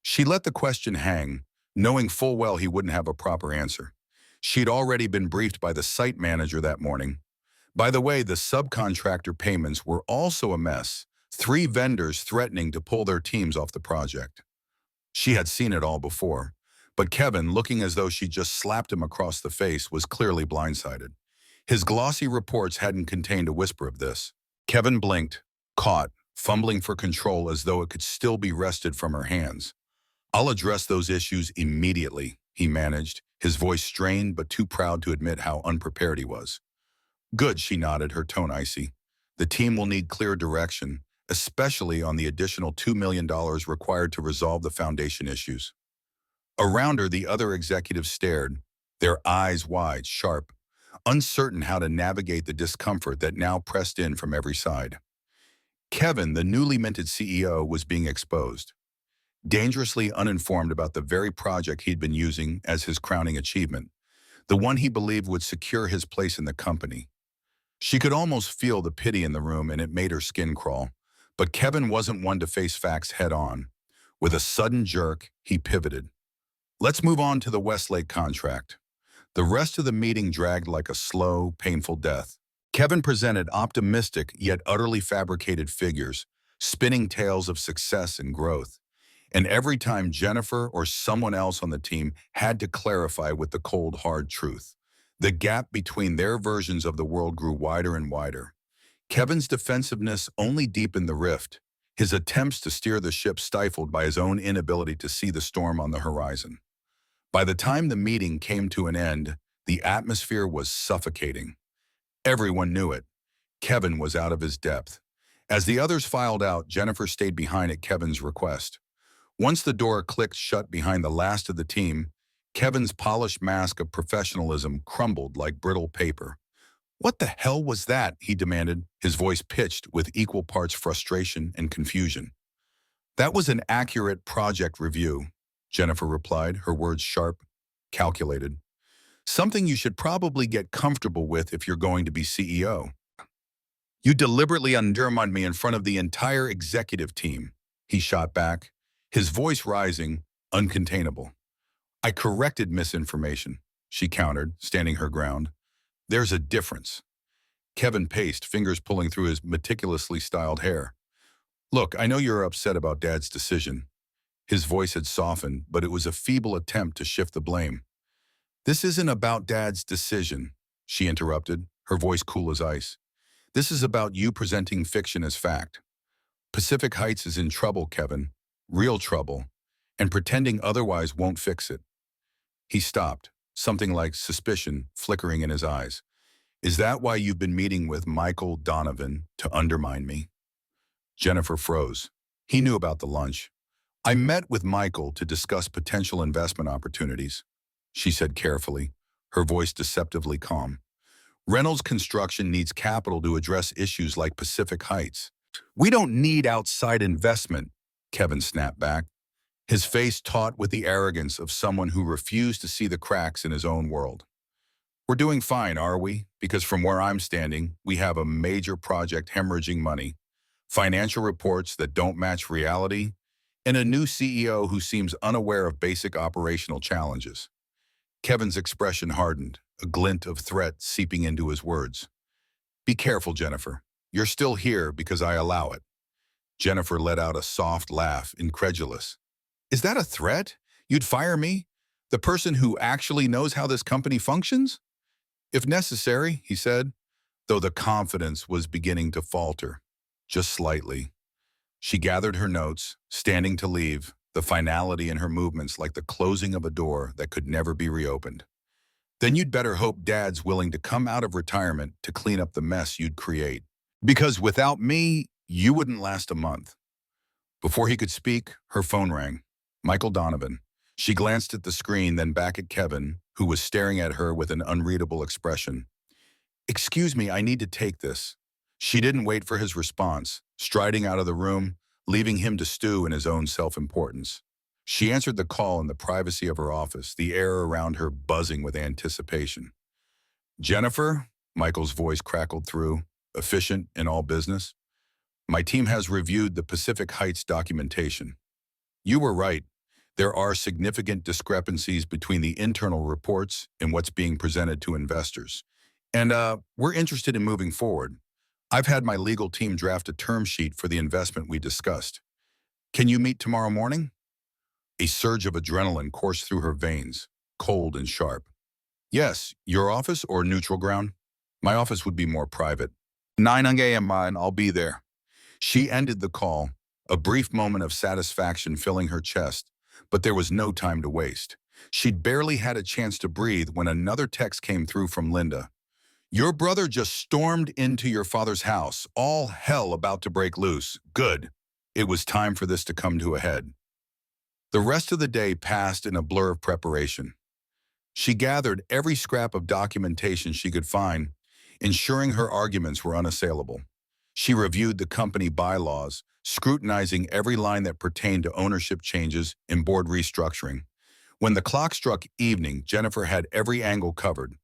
She let the question hang, knowing full well he wouldn't have a proper answer. She'd already been briefed by the site manager that morning. By the way, the subcontractor payments were also a mess, 3 vendors threatening to pull their teams off the project. She had seen it all before, but Kevin, looking as though she just slapped him across the face, was clearly blindsided. His glossy reports hadn't contained a whisper of this. Kevin blinked, caught, fumbling for control as though it could still be wrested from her hands. I'll address those issues immediately, he managed, his voice strained but too proud to admit how unprepared he was. Good, she nodded, her tone icy. The team will need clear direction, especially on the additional $2 million required to resolve the foundation issues. Around her, the other executives stared, their eyes wide, sharp, uncertain how to navigate the discomfort that now pressed in from every side. Kevin, the newly minted CEO, was being exposed. Dangerously uninformed about the very project he'd been using as his crowning achievement, the one he believed would secure his place in the company. She could almost feel the pity in the room, and it made her skin crawl. But Kevin wasn't one to face facts head-on. With a sudden jerk, he pivoted. Let's move on to the Westlake contract. The rest of the meeting dragged like a slow, painful death. Kevin presented optimistic yet utterly fabricated figures, spinning tales of success and growth. And every time Jennifer or someone else on the team had to clarify with the cold, hard truth, the gap between their versions of the world grew wider and wider. Kevin's defensiveness only deepened the rift, his attempts to steer the ship stifled by his own inability to see the storm on the horizon. By the time the meeting came to an end, the atmosphere was suffocating. Everyone knew it. Kevin was out of his depth. As the others filed out, Jennifer stayed behind at Kevin's request. Once the door clicked shut behind the last of the team, Kevin's polished mask of professionalism crumbled like brittle paper. "What the hell was that?" he demanded, his voice pitched with equal parts frustration and confusion. "That was an accurate project review," Jennifer replied, her words sharp, calculated. "Something you should probably get comfortable with if you're going to be CEO. You deliberately undermined me in front of the entire executive team," he shot back, his voice rising, uncontainable. "I corrected misinformation," she countered, standing her ground. "There's a difference." Kevin paced, fingers pulling through his meticulously styled hair. "Look, I know you're upset about Dad's decision." His voice had softened, but it was a feeble attempt to shift the blame. "This isn't about Dad's decision," she interrupted, her voice cool as ice. "This is about you presenting fiction as fact. Pacific Heights is in trouble, Kevin. Real trouble. And pretending otherwise won't fix it." He stopped, something like suspicion flickering in his eyes. "Is that why you've been meeting with Michael Donovan to undermine me?" Jennifer froze. He knew about the lunch. "I met with Michael to discuss potential investment opportunities," she said carefully, her voice deceptively calm. "Reynolds Construction needs capital to address issues like Pacific Heights." "We don't need outside investment," Kevin snapped back, his face taut with the arrogance of someone who refused to see the cracks in his own world. "We're doing fine, are we? Because from where I'm standing, we have a major project hemorrhaging money, financial reports that don't match reality, and a new CEO who seems unaware of basic operational challenges." Kevin's expression hardened, a glint of threat seeping into his words. "Be careful, Jennifer. You're still here because I allow it." Jennifer let out a soft laugh, incredulous. "Is that a threat? You'd fire me? The person who actually knows how this company functions?" "If necessary," he said, though the confidence was beginning to falter, just slightly. She gathered her notes, standing to leave, the finality in her movements like the closing of a door that could never be reopened. "Then you'd better hope Dad's willing to come out of retirement to clean up the mess you'd create. Because without me, you wouldn't last a month." Before he could speak, her phone rang. Michael Donovan. She glanced at the screen, then back at Kevin, who was staring at her with an unreadable expression. "Excuse me, I need to take this." She didn't wait for his response, striding out of the room, leaving him to stew in his own self-importance. She answered the call in the privacy of her office, the air around her buzzing with anticipation. "Jennifer," Michael's voice crackled through, efficient in all business, "my team has reviewed the Pacific Heights documentation. You were right. There are significant discrepancies between the internal reports and what's being presented to investors. And we're interested in moving forward. I've had my legal team draft a term sheet for the investment we discussed. Can you meet tomorrow morning?" A surge of adrenaline coursed through her veins, cold and sharp. "Yes, your office or neutral ground?" "My office would be more private." 9 a.m. and I'll be there." She ended the call, a brief moment of satisfaction filling her chest, But there was no time to waste. She'd barely had a chance to breathe when another text came through from Linda. Your brother just stormed into your father's house, all hell about to break loose. Good. It was time for this to come to a head. The rest of the day passed in a blur of preparation. She gathered every scrap of documentation she could find, ensuring her arguments were unassailable. She reviewed the company bylaws, scrutinizing every line that pertained to ownership changes and board restructuring. When the clock struck evening, Jennifer had every angle covered.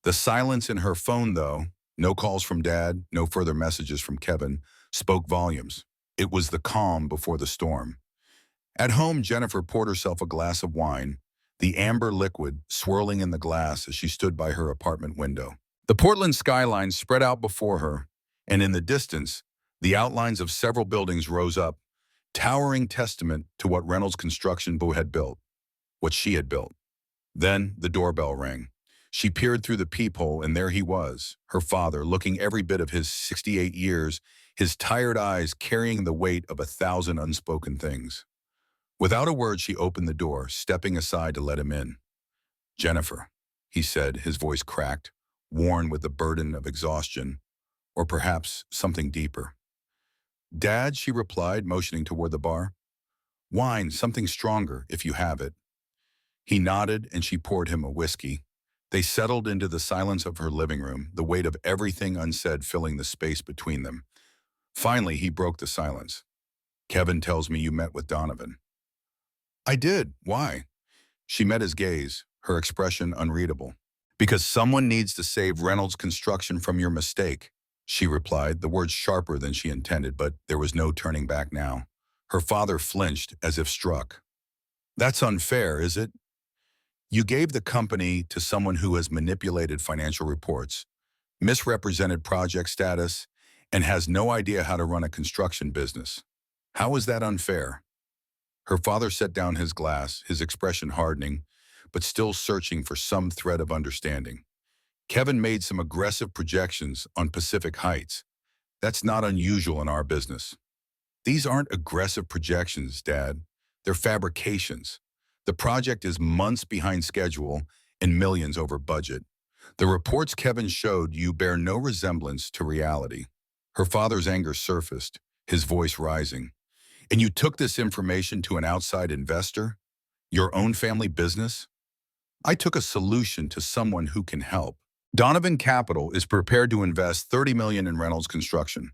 The silence in her phone, though, no calls from Dad, no further messages from Kevin, spoke volumes. It was the calm before the storm. At home, Jennifer poured herself a glass of wine, the amber liquid swirling in the glass as she stood by her apartment window. The Portland skyline spread out before her, and in the distance, the outlines of several buildings rose up, towering testament to what Reynolds Construction had built, what she had built. Then the doorbell rang. She peered through the peephole, and there he was, her father, looking every bit of his 68 years, his tired eyes carrying the weight of 1,000 unspoken things. Without a word, she opened the door, stepping aside to let him in. Jennifer, he said, his voice cracked, worn with the burden of exhaustion, or perhaps something deeper. Dad, she replied, motioning toward the bar. Wine, something stronger, if you have it. He nodded, and she poured him a whiskey. They settled into the silence of her living room, the weight of everything unsaid filling the space between them. Finally, he broke the silence. Kevin tells me you met with Donovan. I did. Why? She met his gaze, her expression unreadable. Because someone needs to save Reynolds Construction from your mistake, she replied, the words sharper than she intended, but there was no turning back now. Her father flinched as if struck. That's unfair, is it? You gave the company to someone who has manipulated financial reports, misrepresented project status, and has no idea how to run a construction business. How is that unfair? Her father set down his glass, his expression hardening, but still searching for some thread of understanding. Kevin made some aggressive projections on Pacific Heights. That's not unusual in our business. These aren't aggressive projections, Dad. They're fabrications. The project is months behind schedule and millions over budget. The reports Kevin showed you bear no resemblance to reality. Her father's anger surfaced, his voice rising. And you took this information to an outside investor? Your own family business? I took a solution to someone who can help. Donovan Capital is prepared to invest $30 million in Reynolds Construction.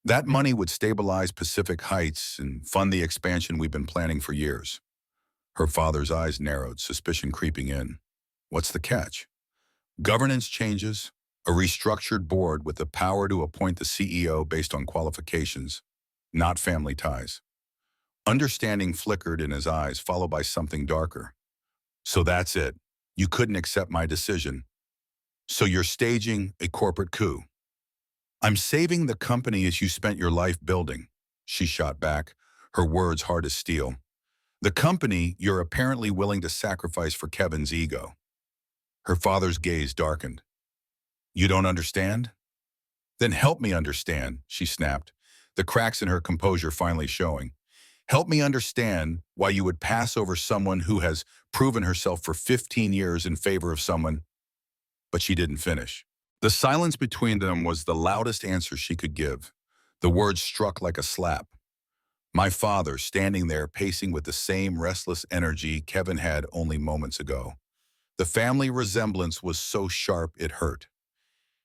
That money would stabilize Pacific Heights and fund the expansion we've been planning for years. Her father's eyes narrowed, suspicion creeping in. What's the catch? Governance changes, a restructured board with the power to appoint the CEO based on qualifications, not family ties. Understanding flickered in his eyes, followed by something darker. So that's it. You couldn't accept my decision. So you're staging a corporate coup. I'm saving the company as you spent your life building, she shot back, her words hard as steel. The company you're apparently willing to sacrifice for Kevin's ego. Her father's gaze darkened. You don't understand? Then help me understand, she snapped, the cracks in her composure finally showing. Help me understand why you would pass over someone who has proven herself for 15 years in favor of someone. But she didn't finish. The silence between them was the loudest answer she could give. The words struck like a slap. My father, standing there pacing with the same restless energy Kevin had only moments ago. The family resemblance was so sharp it hurt.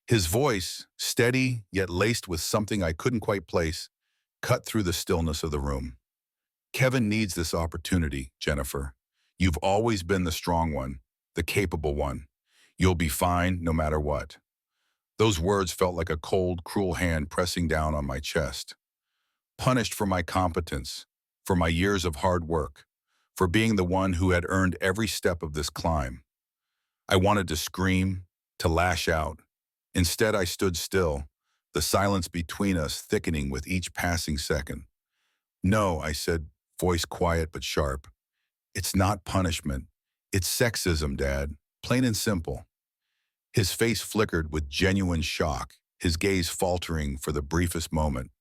His voice, steady yet laced with something I couldn't quite place, cut through the stillness of the room. Kevin needs this opportunity, Jennifer. You've always been the strong one, the capable one. You'll be fine no matter what. Those words felt like a cold, cruel hand pressing down on my chest. Punished for my competence, for my years of hard work, for being the one who had earned every step of this climb. I wanted to scream, to lash out. Instead, I stood still, the silence between us thickening with each passing second. No, I said, voice quiet but sharp. It's not punishment. It's sexism, Dad. Plain and simple. His face flickered with genuine shock, his gaze faltering for the briefest moment.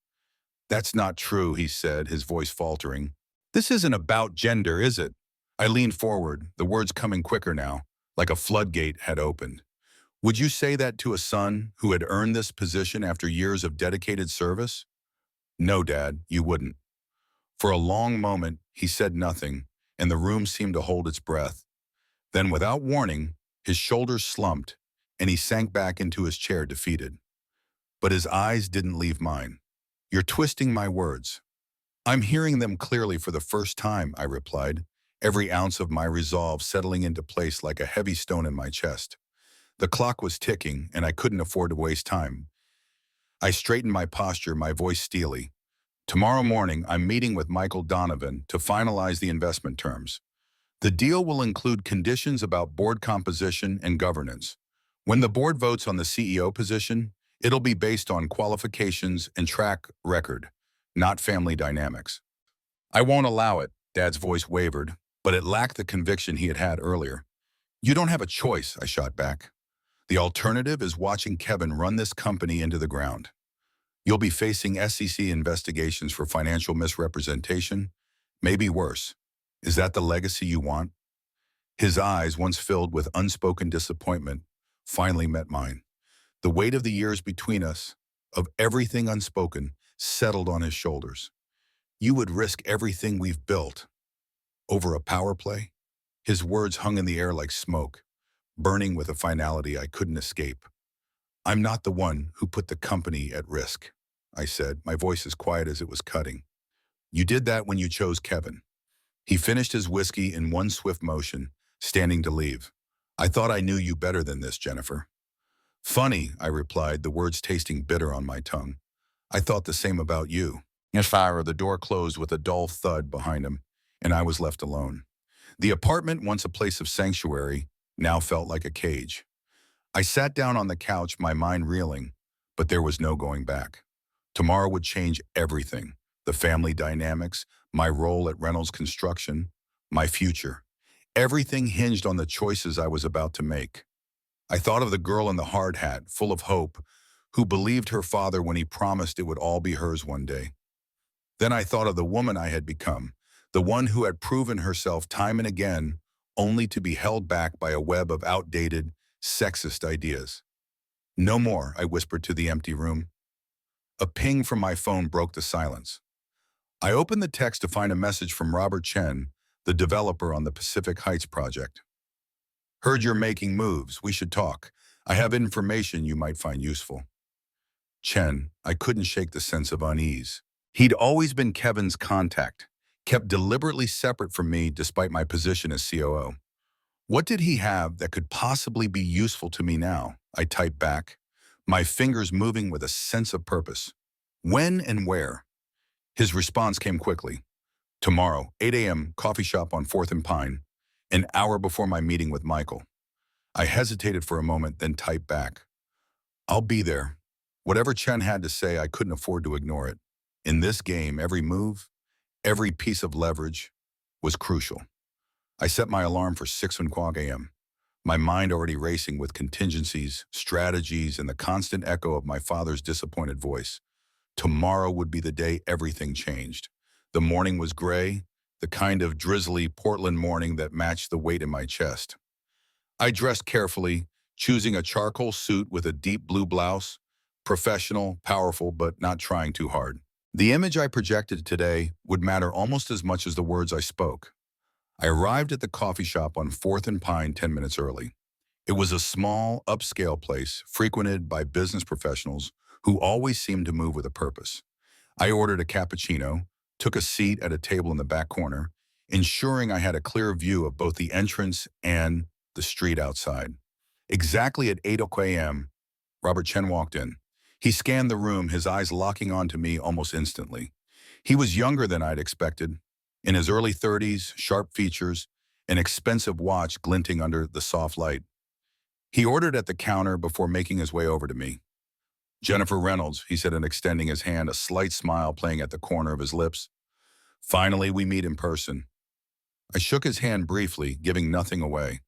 That's not true, he said, his voice faltering. This isn't about gender, is it? I leaned forward, the words coming quicker now, like a floodgate had opened. Would you say that to a son who had earned this position after years of dedicated service? No, Dad, you wouldn't. For a long moment, he said nothing, and the room seemed to hold its breath. Then, without warning, his shoulders slumped, and he sank back into his chair defeated. But his eyes didn't leave mine. You're twisting my words. I'm hearing them clearly for the first time, I replied, every ounce of my resolve settling into place like a heavy stone in my chest. The clock was ticking, and I couldn't afford to waste time. I straightened my posture, my voice steely. Tomorrow morning, I'm meeting with Michael Donovan to finalize the investment terms. The deal will include conditions about board composition and governance. When the board votes on the CEO position, it'll be based on qualifications and track record, not family dynamics. I won't allow it, Dad's voice wavered, but it lacked the conviction he had had earlier. You don't have a choice, I shot back. The alternative is watching Kevin run this company into the ground. You'll be facing SEC investigations for financial misrepresentation, maybe worse. Is that the legacy you want? His eyes, once filled with unspoken disappointment, finally met mine. The weight of the years between us, of everything unspoken, settled on his shoulders. You would risk everything we've built over a power play? His words hung in the air like smoke, burning with a finality I couldn't escape. I'm not the one who put the company at risk, I said, my voice as quiet as it was cutting. You did that when you chose Kevin. He finished his whiskey in one swift motion, standing to leave. I thought I knew you better than this, Jennifer. Funny, I replied, the words tasting bitter on my tongue. I thought the same about you. The door closed with a dull thud behind him, and I was left alone. The apartment, once a place of sanctuary, now felt like a cage. I sat down on the couch, my mind reeling, but there was no going back. Tomorrow would change everything. The family dynamics, my role at Reynolds Construction, my future. Everything hinged on the choices I was about to make. I thought of the girl in the hard hat, full of hope, who believed her father when he promised it would all be hers one day. Then I thought of the woman I had become, the one who had proven herself time and again, only to be held back by a web of outdated, sexist ideas. No more, I whispered to the empty room. A ping from my phone broke the silence. I opened the text to find a message from Robert Chen, the developer on the Pacific Heights project. Heard you're making moves. We should talk. I have information you might find useful. Chen, I couldn't shake the sense of unease. He'd always been Kevin's contact, kept deliberately separate from me despite my position as COO. What did he have that could possibly be useful to me now? I typed back, my fingers moving with a sense of purpose. When and where? His response came quickly. Tomorrow, 8 a.m., coffee shop on 4th and Pine, an hour before my meeting with Michael. I hesitated for a moment, then typed back. I'll be there. Whatever Chen had to say, I couldn't afford to ignore it. In this game, every move, every piece of leverage was crucial. I set my alarm for 6:00 a.m., my mind already racing with contingencies, strategies, and the constant echo of my father's disappointed voice. Tomorrow would be the day everything changed. The morning was gray, the kind of drizzly Portland morning that matched the weight in my chest. I dressed carefully, choosing a charcoal suit with a deep blue blouse, professional, powerful, but not trying too hard. The image I projected today would matter almost as much as the words I spoke. I arrived at the coffee shop on 4th and Pine 10 minutes early. It was a small, upscale place frequented by business professionals who always seemed to move with a purpose. I ordered a cappuccino, took a seat at a table in the back corner, ensuring I had a clear view of both the entrance and the street outside. Exactly at 8 a.m., Robert Chen walked in. He scanned the room, his eyes locking onto me almost instantly. He was younger than I'd expected, in his early 30s, sharp features, an expensive watch glinting under the soft light. He ordered at the counter before making his way over to me. Jennifer Reynolds, he said, and extending his hand, a slight smile playing at the corner of his lips. Finally, we meet in person. I shook his hand briefly, giving nothing away.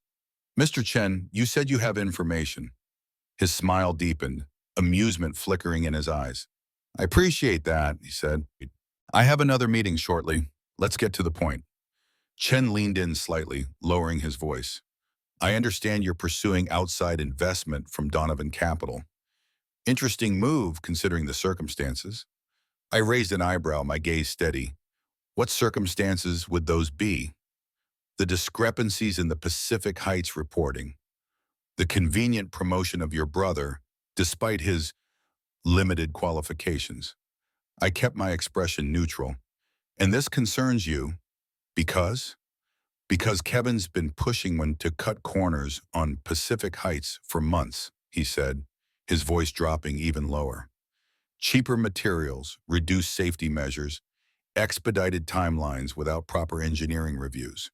Mr. Chen, you said you have information. His smile deepened, amusement flickering in his eyes. I appreciate that, he said. I have another meeting shortly. Let's get to the point. Chen leaned in slightly, lowering his voice. I understand you're pursuing outside investment from Donovan Capital. Interesting move, considering the circumstances. I raised an eyebrow, my gaze steady. What circumstances would those be? The discrepancies in the Pacific Heights reporting, the convenient promotion of your brother, despite his limited qualifications. I kept my expression neutral. And this concerns you because? Because Kevin's been pushing when to cut corners on Pacific Heights for months, he said, his voice dropping even lower. Cheaper materials, reduced safety measures, expedited timelines without proper engineering reviews.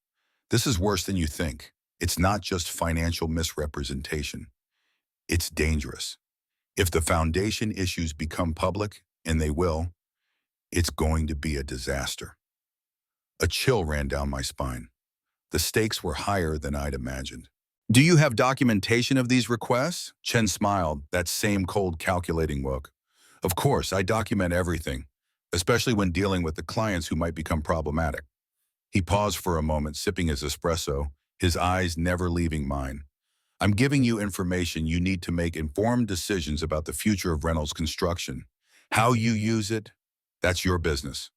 This is worse than you think. It's not just financial misrepresentation. It's dangerous. If the foundation issues become public, and they will, it's going to be a disaster. A chill ran down my spine. The stakes were higher than I'd imagined. Do you have documentation of these requests? Chen smiled, that same cold, calculating look. Of course, I document everything, especially when dealing with the clients who might become problematic. He paused for a moment, sipping his espresso, his eyes never leaving mine. I'm giving you information you need to make informed decisions about the future of Reynolds Construction. How you use it, that's your business.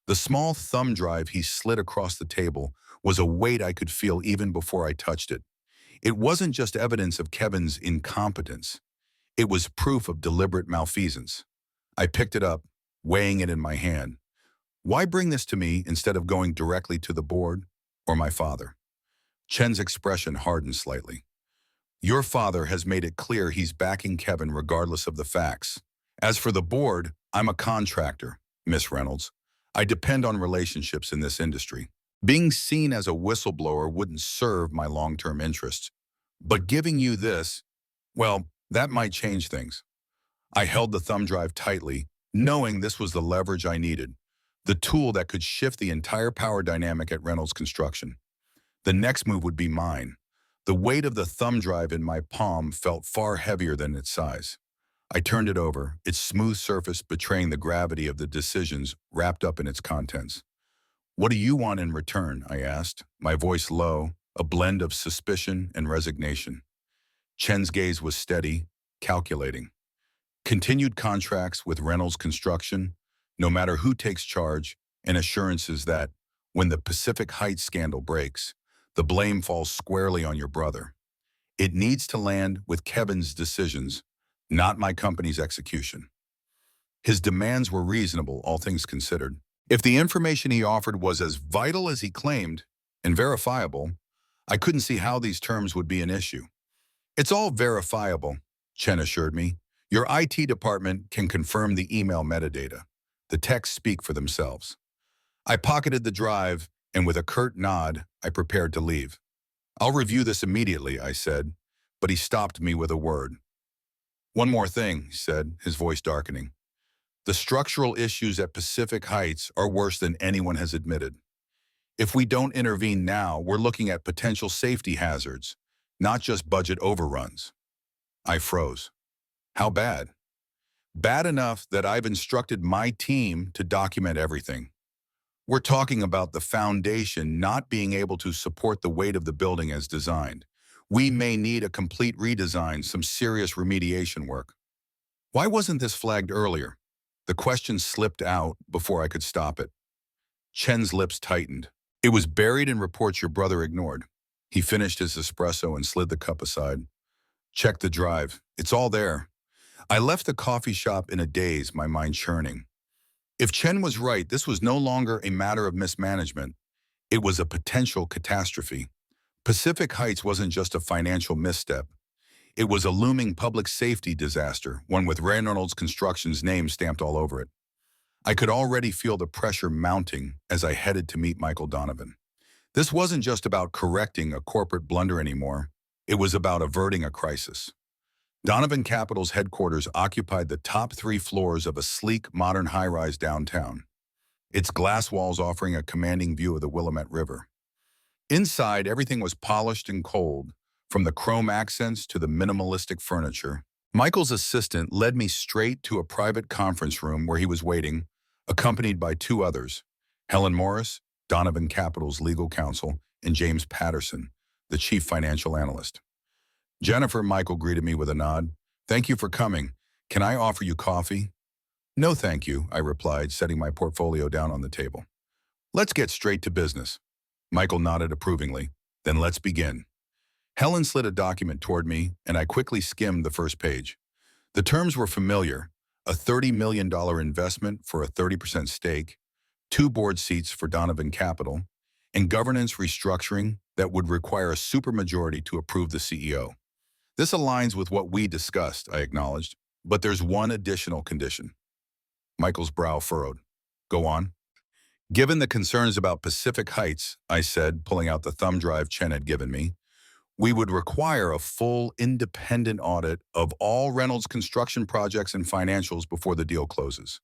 The small thumb drive he slid across the table was a weight I could feel even before I touched it. It wasn't just evidence of Kevin's incompetence. It was proof of deliberate malfeasance. I picked it up, weighing it in my hand. Why bring this to me instead of going directly to the board or my father? Chen's expression hardened slightly. Your father has made it clear he's backing Kevin regardless of the facts. As for the board, I'm a contractor, Miss Reynolds. I depend on relationships in this industry. Being seen as a whistleblower wouldn't serve my long-term interests. But giving you this, well, that might change things. I held the thumb drive tightly, knowing this was the leverage I needed, the tool that could shift the entire power dynamic at Reynolds Construction. The next move would be mine. The weight of the thumb drive in my palm felt far heavier than its size. I turned it over, its smooth surface betraying the gravity of the decisions wrapped up in its contents. What do you want in return? I asked, my voice low, a blend of suspicion and resignation. Chen's gaze was steady, calculating. Continued contracts with Reynolds Construction, no matter who takes charge, and assurances that, when the Pacific Heights scandal breaks, the blame falls squarely on your brother. It needs to land with Kevin's decisions, not my company's execution. His demands were reasonable, all things considered. If the information he offered was as vital as he claimed, and verifiable, I couldn't see how these terms would be an issue. It's all verifiable, Chen assured me. Your IT department can confirm the email metadata. The texts speak for themselves. I pocketed the drive, and with a curt nod, I prepared to leave. I'll review this immediately, I said, but he stopped me with a word. One more thing, he said, his voice darkening. The structural issues at Pacific Heights are worse than anyone has admitted. If we don't intervene now, we're looking at potential safety hazards, not just budget overruns. I froze. How bad? Bad enough that I've instructed my team to document everything. We're talking about the foundation not being able to support the weight of the building as designed. We may need a complete redesign, some serious remediation work. Why wasn't this flagged earlier? The question slipped out before I could stop it. Chen's lips tightened. It was buried in reports your brother ignored. He finished his espresso and slid the cup aside. Check the drive. It's all there. I left the coffee shop in a daze, my mind churning. If Chen was right, this was no longer a matter of mismanagement. It was a potential catastrophe. Pacific Heights wasn't just a financial misstep. It was a looming public safety disaster, one with Reynolds Construction's name stamped all over it. I could already feel the pressure mounting as I headed to meet Michael Donovan. This wasn't just about correcting a corporate blunder anymore. It was about averting a crisis. Donovan Capital's headquarters occupied the top 3 floors of a sleek, modern high-rise downtown, its glass walls offering a commanding view of the Willamette River. Inside, everything was polished and cold, from the chrome accents to the minimalistic furniture. Michael's assistant led me straight to a private conference room where he was waiting, accompanied by 2 others, Helen Morris Donovan Capital's legal counsel, and James Patterson, the chief financial analyst. Jennifer, Michael greeted me with a nod. Thank you for coming. Can I offer you coffee? No, thank you, I replied, setting my portfolio down on the table. Let's get straight to business. Michael nodded approvingly. Then let's begin. Helen slid a document toward me, and I quickly skimmed the first page. The terms were familiar: a $30 million investment for a 30% stake, 2 board seats for Donovan Capital, and governance restructuring that would require a supermajority to approve the CEO. This aligns with what we discussed, I acknowledged, but there's one additional condition. Michael's brow furrowed. Go on. Given the concerns about Pacific Heights, I said, pulling out the thumb drive Chen had given me, we would require a full independent audit of all Reynolds Construction projects and financials before the deal closes.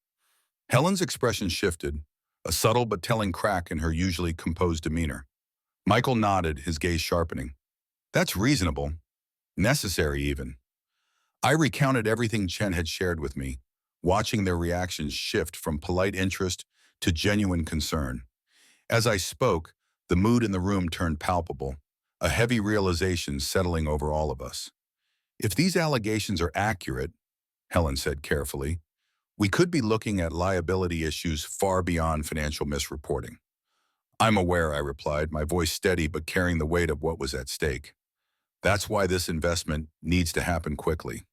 Helen's expression shifted, a subtle but telling crack in her usually composed demeanor. Michael nodded, his gaze sharpening. That's reasonable. Necessary, even. I recounted everything Chen had shared with me, watching their reactions shift from polite interest to genuine concern. As I spoke, the mood in the room turned palpable, a heavy realization settling over all of us. If these allegations are accurate, Helen said carefully, we could be looking at liability issues far beyond financial misreporting. I'm aware, I replied, my voice steady but carrying the weight of what was at stake. That's why this investment needs to happen quickly.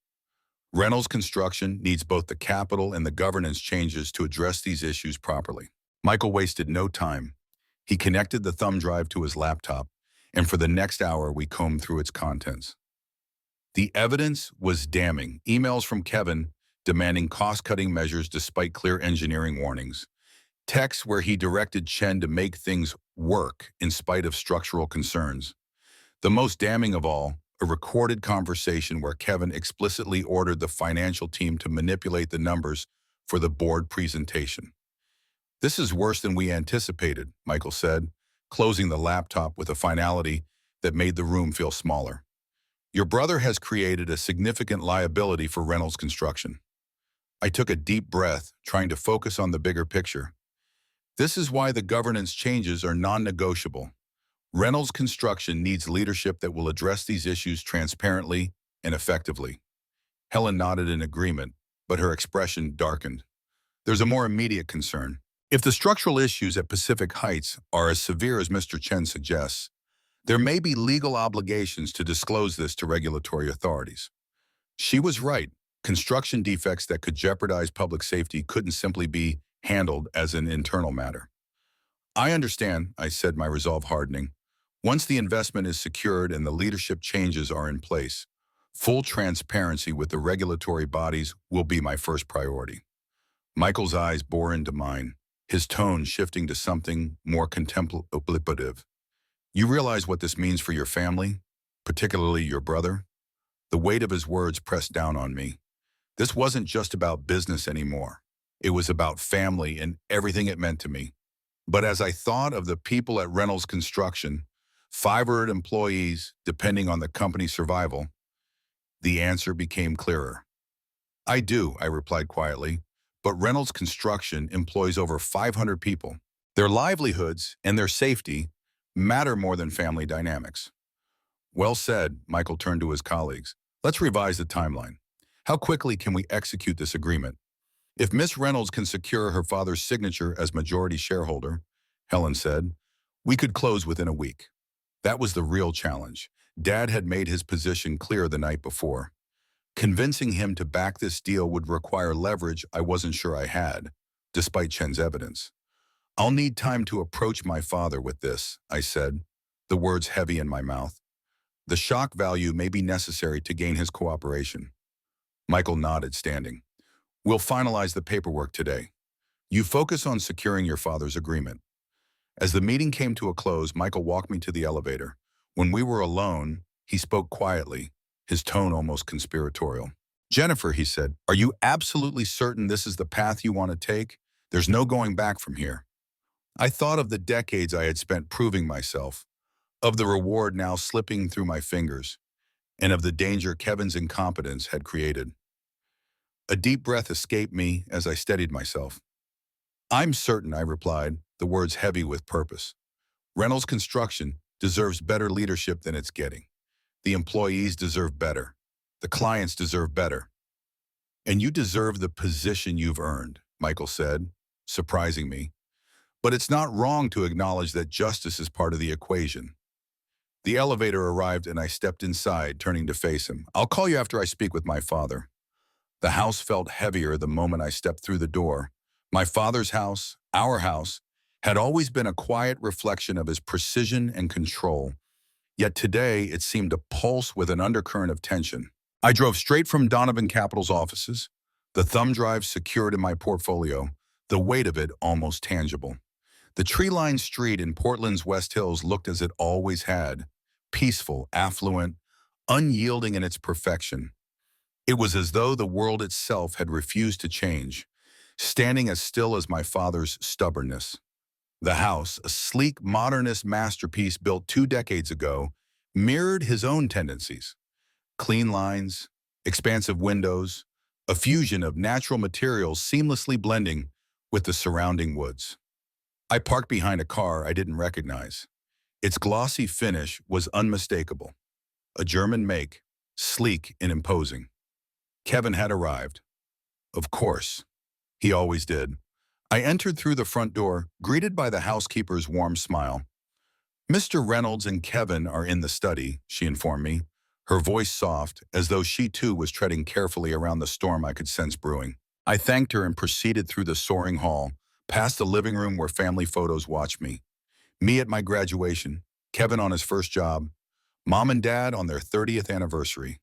Reynolds Construction needs both the capital and the governance changes to address these issues properly. Michael wasted no time. He connected the thumb drive to his laptop, and for the next hour we combed through its contents. The evidence was damning. Emails from Kevin demanding cost-cutting measures despite clear engineering warnings. Texts where he directed Chen to make things work in spite of structural concerns. The most damning of all, a recorded conversation where Kevin explicitly ordered the financial team to manipulate the numbers for the board presentation. This is worse than we anticipated, Michael said, closing the laptop with a finality that made the room feel smaller. Your brother has created a significant liability for Reynolds Construction. I took a deep breath, trying to focus on the bigger picture. This is why the governance changes are non-negotiable. Reynolds Construction needs leadership that will address these issues transparently and effectively. Helen nodded in agreement, but her expression darkened. There's a more immediate concern. If the structural issues at Pacific Heights are as severe as Mr. Chen suggests, there may be legal obligations to disclose this to regulatory authorities. She was right. Construction defects that could jeopardize public safety couldn't simply be handled as an internal matter. I understand, I said, my resolve hardening. Once the investment is secured and the leadership changes are in place, full transparency with the regulatory bodies will be my first priority. Michael's eyes bore into mine, his tone shifting to something more contemplative. You realize what this means for your family, particularly your brother? The weight of his words pressed down on me. This wasn't just about business anymore. It was about family and everything it meant to me. But as I thought of the people at Reynolds Construction, 500 employees depending on the company's survival, the answer became clearer. I do, I replied quietly, but Reynolds Construction employs over 500 people. Their livelihoods and their safety matter more than family dynamics. Well said, Michael turned to his colleagues. Let's revise the timeline. How quickly can we execute this agreement? If Miss Reynolds can secure her father's signature as majority shareholder, Helen said, we could close within a week. That was the real challenge. Dad had made his position clear the night before. Convincing him to back this deal would require leverage I wasn't sure I had, despite Chen's evidence. I'll need time to approach my father with this, I said, the words heavy in my mouth. The shock value may be necessary to gain his cooperation. Michael nodded, standing. We'll finalize the paperwork today. You focus on securing your father's agreement. As the meeting came to a close, Michael walked me to the elevator. When we were alone, he spoke quietly, his tone almost conspiratorial. Jennifer, he said, are you absolutely certain this is the path you want to take? There's no going back from here. I thought of the decades I had spent proving myself, of the reward now slipping through my fingers, and of the danger Kevin's incompetence had created. A deep breath escaped me as I steadied myself. I'm certain, I replied. the words heavy with purpose. Reynolds Construction deserves better leadership than it's getting. The employees deserve better. The clients deserve better. And you deserve the position you've earned, Michael said, surprising me. But it's not wrong to acknowledge that justice is part of the equation. The elevator arrived and I stepped inside, turning to face him. I'll call you after I speak with my father. The house felt heavier the moment I stepped through the door. My father's house, our house, had always been a quiet reflection of his precision and control. Yet today, it seemed to pulse with an undercurrent of tension. I drove straight from Donovan Capital's offices, the thumb drive secured in my portfolio, the weight of it almost tangible. The tree-lined street in Portland's West Hills looked as it always had, peaceful, affluent, unyielding in its perfection. It was as though the world itself had refused to change, standing as still as my father's stubbornness. The house, a sleek, modernist masterpiece built 2 decades ago, mirrored his own tendencies. Clean lines, expansive windows, a fusion of natural materials seamlessly blending with the surrounding woods. I parked behind a car I didn't recognize. Its glossy finish was unmistakable. A German make, sleek and imposing. Kevin had arrived. Of course. He always did. I entered through the front door, greeted by the housekeeper's warm smile. "Mr. Reynolds and Kevin are in the study," she informed me, her voice soft, as though she too was treading carefully around the storm I could sense brewing. I thanked her and proceeded through the soaring hall, past the living room where family photos watched me. Me at my graduation, Kevin on his first job, Mom and Dad on their 30th anniversary.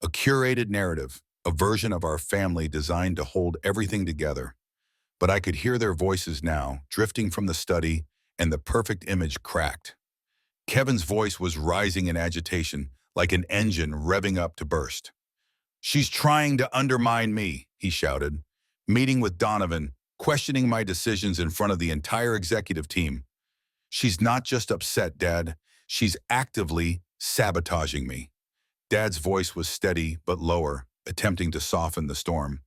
A curated narrative, a version of our family designed to hold everything together. But I could hear their voices now, drifting from the study, and the perfect image cracked. Kevin's voice was rising in agitation, like an engine revving up to burst. "She's trying to undermine me," he shouted, meeting with Donovan, questioning my decisions in front of the entire executive team. "She's not just upset, Dad. She's actively sabotaging me." Dad's voice was steady but lower, attempting to soften the storm.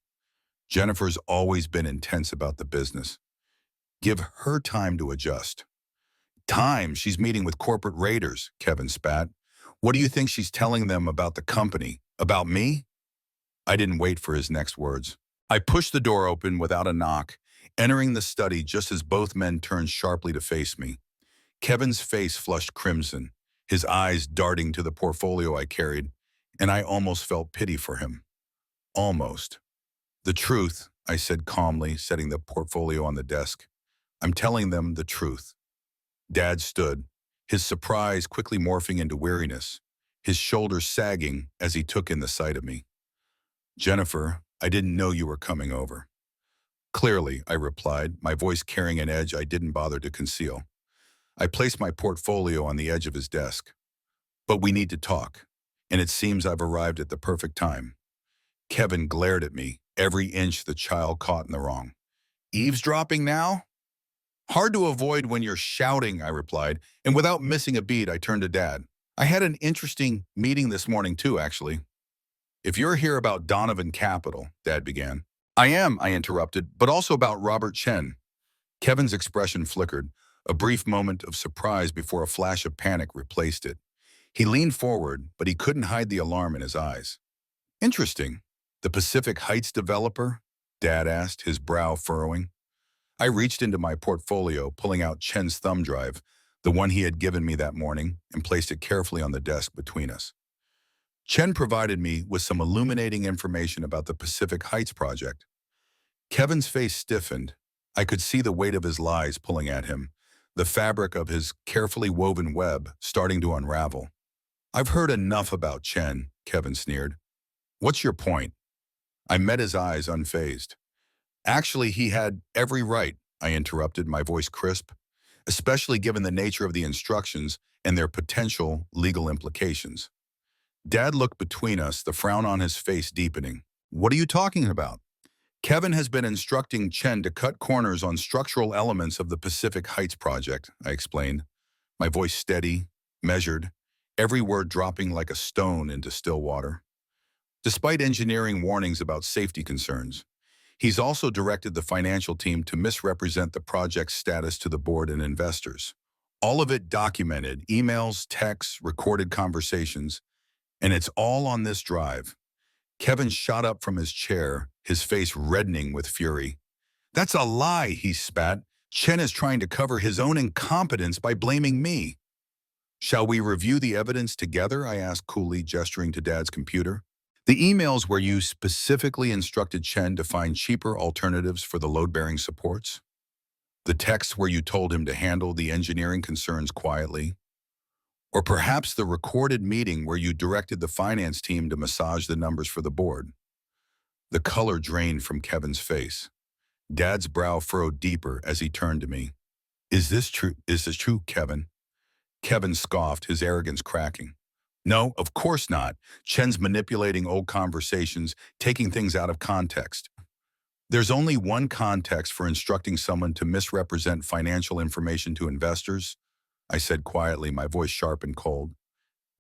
"Jennifer's always been intense about the business. Give her time to adjust." "Time? She's meeting with corporate raiders," Kevin spat. "What do you think she's telling them about the company? About me?" I didn't wait for his next words. I pushed the door open without a knock, entering the study just as both men turned sharply to face me. Kevin's face flushed crimson, his eyes darting to the portfolio I carried, and I almost felt pity for him. Almost. "The truth," I said calmly, setting the portfolio on the desk. "I'm telling them the truth." Dad stood, his surprise quickly morphing into weariness, his shoulders sagging as he took in the sight of me. "Jennifer, I didn't know you were coming over." "Clearly," I replied, my voice carrying an edge I didn't bother to conceal. I placed my portfolio on the edge of his desk. "But we need to talk, and it seems I've arrived at the perfect time." Kevin glared at me, every inch the child caught in the wrong. "Eavesdropping now?" "Hard to avoid when you're shouting," I replied, and without missing a beat, I turned to Dad. "I had an interesting meeting this morning too, actually." "If you're here about Donovan Capital," Dad began. "I am," I interrupted, "but also about Robert Chen." Kevin's expression flickered, a brief moment of surprise before a flash of panic replaced it. He leaned forward, but he couldn't hide the alarm in his eyes. "Interesting. The Pacific Heights developer?" Dad asked, his brow furrowing. I reached into my portfolio, pulling out Chen's thumb drive, the one he had given me that morning, and placed it carefully on the desk between us. Chen provided me with some illuminating information about the Pacific Heights project. Kevin's face stiffened. I could see the weight of his lies pulling at him, the fabric of his carefully woven web starting to unravel. "I've heard enough about Chen," Kevin sneered. "What's your point?" I met his eyes unfazed. "Actually, he had every right," I interrupted, my voice crisp, "especially given the nature of the instructions and their potential legal implications." Dad looked between us, the frown on his face deepening. "What are you talking about?" "Kevin has been instructing Chen to cut corners on structural elements of the Pacific Heights project," I explained, my voice steady, measured, every word dropping like a stone into still water. "Despite engineering warnings about safety concerns, He's also directed the financial team to misrepresent the project's status to the board and investors. All of it documented, emails, texts, recorded conversations, and it's all on this drive. Kevin shot up from his chair, his face reddening with fury. That's a lie, he spat. Chen is trying to cover his own incompetence by blaming me. Shall we review the evidence together? I asked coolly, gesturing to Dad's computer. The emails where you specifically instructed Chen to find cheaper alternatives for the load-bearing supports? The texts where you told him to handle the engineering concerns quietly? Or perhaps the recorded meeting where you directed the finance team to massage the numbers for the board? The color drained from Kevin's face. Dad's brow furrowed deeper as he turned to me. Is this true? Is this true, Kevin? Kevin scoffed, his arrogance cracking. No, of course not. Chen's manipulating old conversations, taking things out of context. There's only one context for instructing someone to misrepresent financial information to investors, I said quietly, my voice sharp and cold.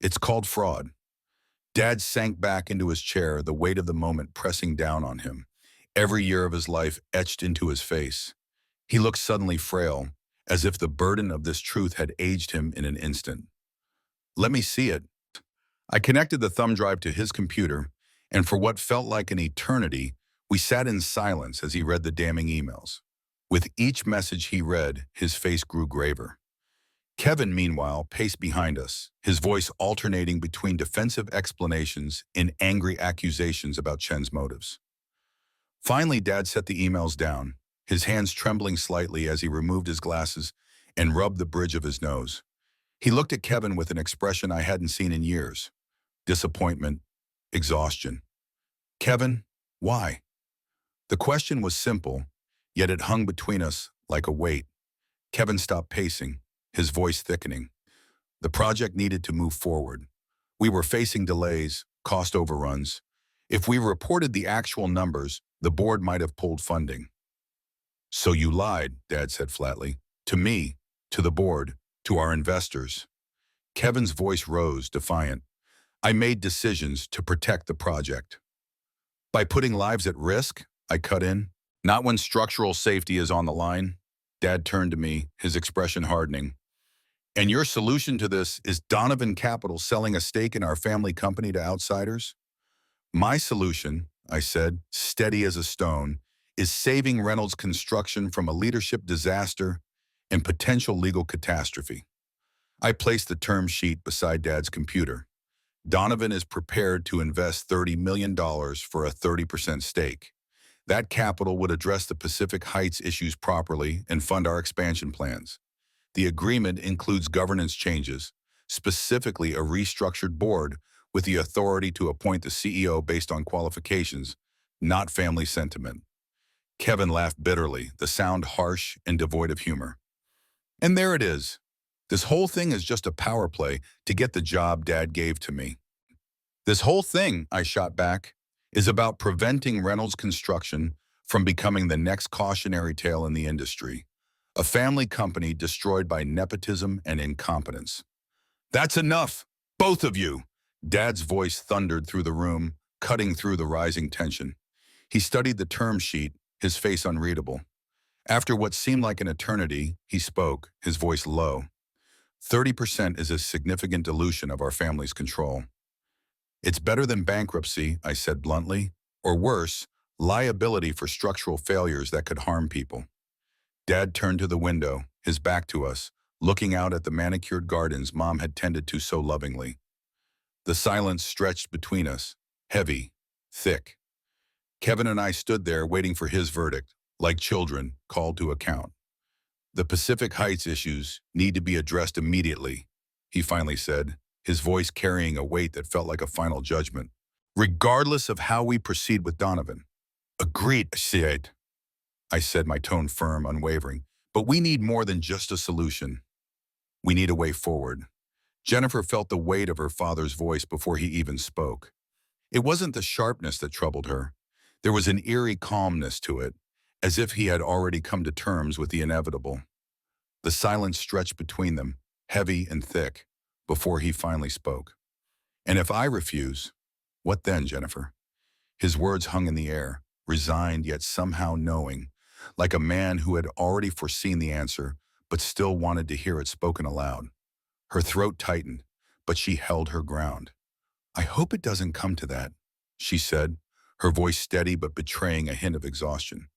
It's called fraud. Dad sank back into his chair, the weight of the moment pressing down on him, every year of his life etched into his face. He looked suddenly frail, as if the burden of this truth had aged him in an instant. Let me see it. I connected the thumb drive to his computer, and for what felt like an eternity, we sat in silence as he read the damning emails. With each message he read, his face grew graver. Kevin, meanwhile, paced behind us, his voice alternating between defensive explanations and angry accusations about Chen's motives. Finally, Dad set the emails down, his hands trembling slightly as he removed his glasses and rubbed the bridge of his nose. He looked at Kevin with an expression I hadn't seen in years. Disappointment, exhaustion. Kevin, why? The question was simple, yet it hung between us like a weight. Kevin stopped pacing, his voice thickening. The project needed to move forward. We were facing delays, cost overruns. If we reported the actual numbers, the board might have pulled funding. So you lied, Dad said flatly. To me, to the board, to our investors. Kevin's voice rose, defiant. I made decisions to protect the project. By putting lives at risk, I cut in. Not when structural safety is on the line. Dad turned to me, his expression hardening. And your solution to this is Donovan Capital selling a stake in our family company to outsiders? My solution, I said, steady as a stone, is saving Reynolds Construction from a leadership disaster and potential legal catastrophe. I placed the term sheet beside Dad's computer. Donovan is prepared to invest $30 million for a 30% stake. That capital would address the Pacific Heights issues properly and fund our expansion plans. The agreement includes governance changes, specifically a restructured board with the authority to appoint the CEO based on qualifications, not family sentiment. Kevin laughed bitterly, the sound harsh and devoid of humor. And there it is. This whole thing is just a power play to get the job Dad gave to me. This whole thing, I shot back, is about preventing Reynolds Construction from becoming the next cautionary tale in the industry. A family company destroyed by nepotism and incompetence. That's enough, both of you! Dad's voice thundered through the room, cutting through the rising tension. He studied the term sheet, his face unreadable. After what seemed like an eternity, he spoke, his voice low. 30% is a significant dilution of our family's control. It's better than bankruptcy, I said bluntly, or worse, liability for structural failures that could harm people. Dad turned to the window, his back to us, looking out at the manicured gardens Mom had tended to so lovingly. The silence stretched between us, heavy, thick. Kevin and I stood there waiting for his verdict, like children called to account. The Pacific Heights issues need to be addressed immediately, he finally said, his voice carrying a weight that felt like a final judgment, regardless of how we proceed with Donovan. Agreed, I said, my tone firm, unwavering. But we need more than just a solution. We need a way forward. Jennifer felt the weight of her father's voice before he even spoke. It wasn't the sharpness that troubled her. There was an eerie calmness to it, as if he had already come to terms with the inevitable. The silence stretched between them, heavy and thick, before he finally spoke. And if I refuse, what then, Jennifer? His words hung in the air, resigned yet somehow knowing, like a man who had already foreseen the answer but still wanted to hear it spoken aloud. Her throat tightened, but she held her ground. "I hope it doesn't come to that," she said, her voice steady but betraying a hint of exhaustion.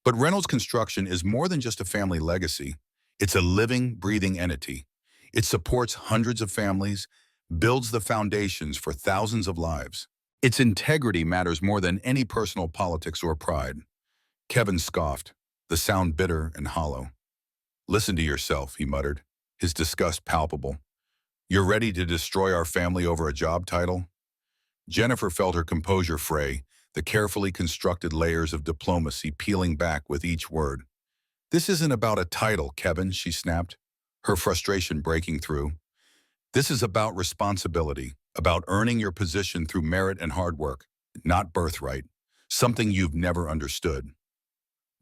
But Reynolds Construction is more than just a family legacy. It's a living, breathing entity. It supports hundreds of families, builds the foundations for thousands of lives. Its integrity matters more than any personal politics or pride. Kevin scoffed, the sound bitter and hollow. "Listen to yourself," he muttered, his disgust palpable. "You're ready to destroy our family over a job title?" Jennifer felt her composure fray, the carefully constructed layers of diplomacy peeling back with each word. "This isn't about a title, Kevin," she snapped, her frustration breaking through. "This is about responsibility, about earning your position through merit and hard work, not birthright, something you've never understood."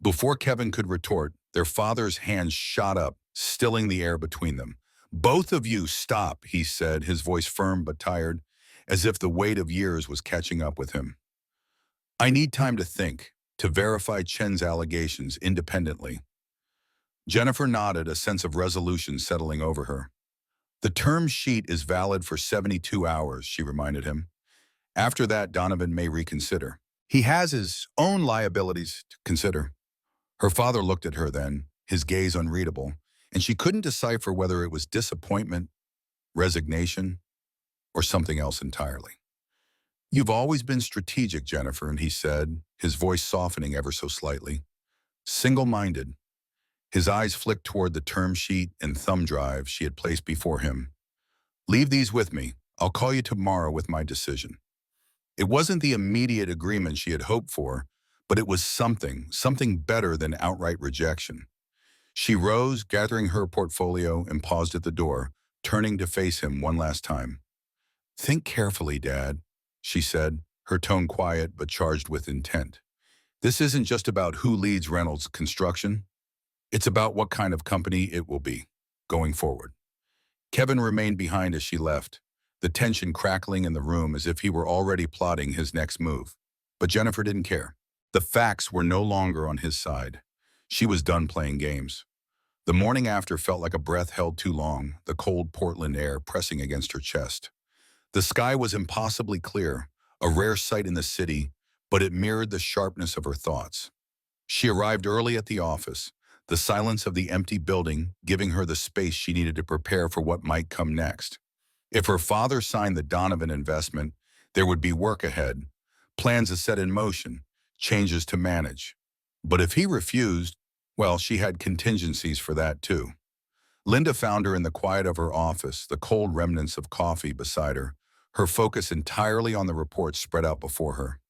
Before Kevin could retort, their father's hands shot up, stilling the air between them. "Both of you stop," he said, his voice firm but tired, as if the weight of years was catching up with him. "I need time to think, to verify Chen's allegations independently." Jennifer nodded, a sense of resolution settling over her. "The term sheet is valid for 72 hours, she reminded him. "After that, Donovan may reconsider. He has his own liabilities to consider." Her father looked at her then, his gaze unreadable, and she couldn't decipher whether it was disappointment, resignation, or something else entirely. "You've always been strategic, Jennifer," and he said, his voice softening ever so slightly. "Single-minded." His eyes flicked toward the term sheet and thumb drive she had placed before him. "Leave these with me. I'll call you tomorrow with my decision." It wasn't the immediate agreement she had hoped for, but it was something better than outright rejection. She rose, gathering her portfolio, and paused at the door, turning to face him one last time. "Think carefully, Dad," she said, her tone quiet but charged with intent. "This isn't just about who leads Reynolds Construction. It's about what kind of company it will be, going forward." Kevin remained behind as she left, the tension crackling in the room as if he were already plotting his next move. But Jennifer didn't care. The facts were no longer on his side. She was done playing games. The morning after felt like a breath held too long, the cold Portland air pressing against her chest. The sky was impossibly clear, a rare sight in the city, but it mirrored the sharpness of her thoughts. She arrived early at the office, the silence of the empty building giving her the space she needed to prepare for what might come next. If her father signed the Donovan investment, there would be work ahead, plans to set in motion, changes to manage. But if he refused, well, she had contingencies for that too. Linda found her in the quiet of her office, the cold remnants of coffee beside her focus entirely on the reports spread out before her.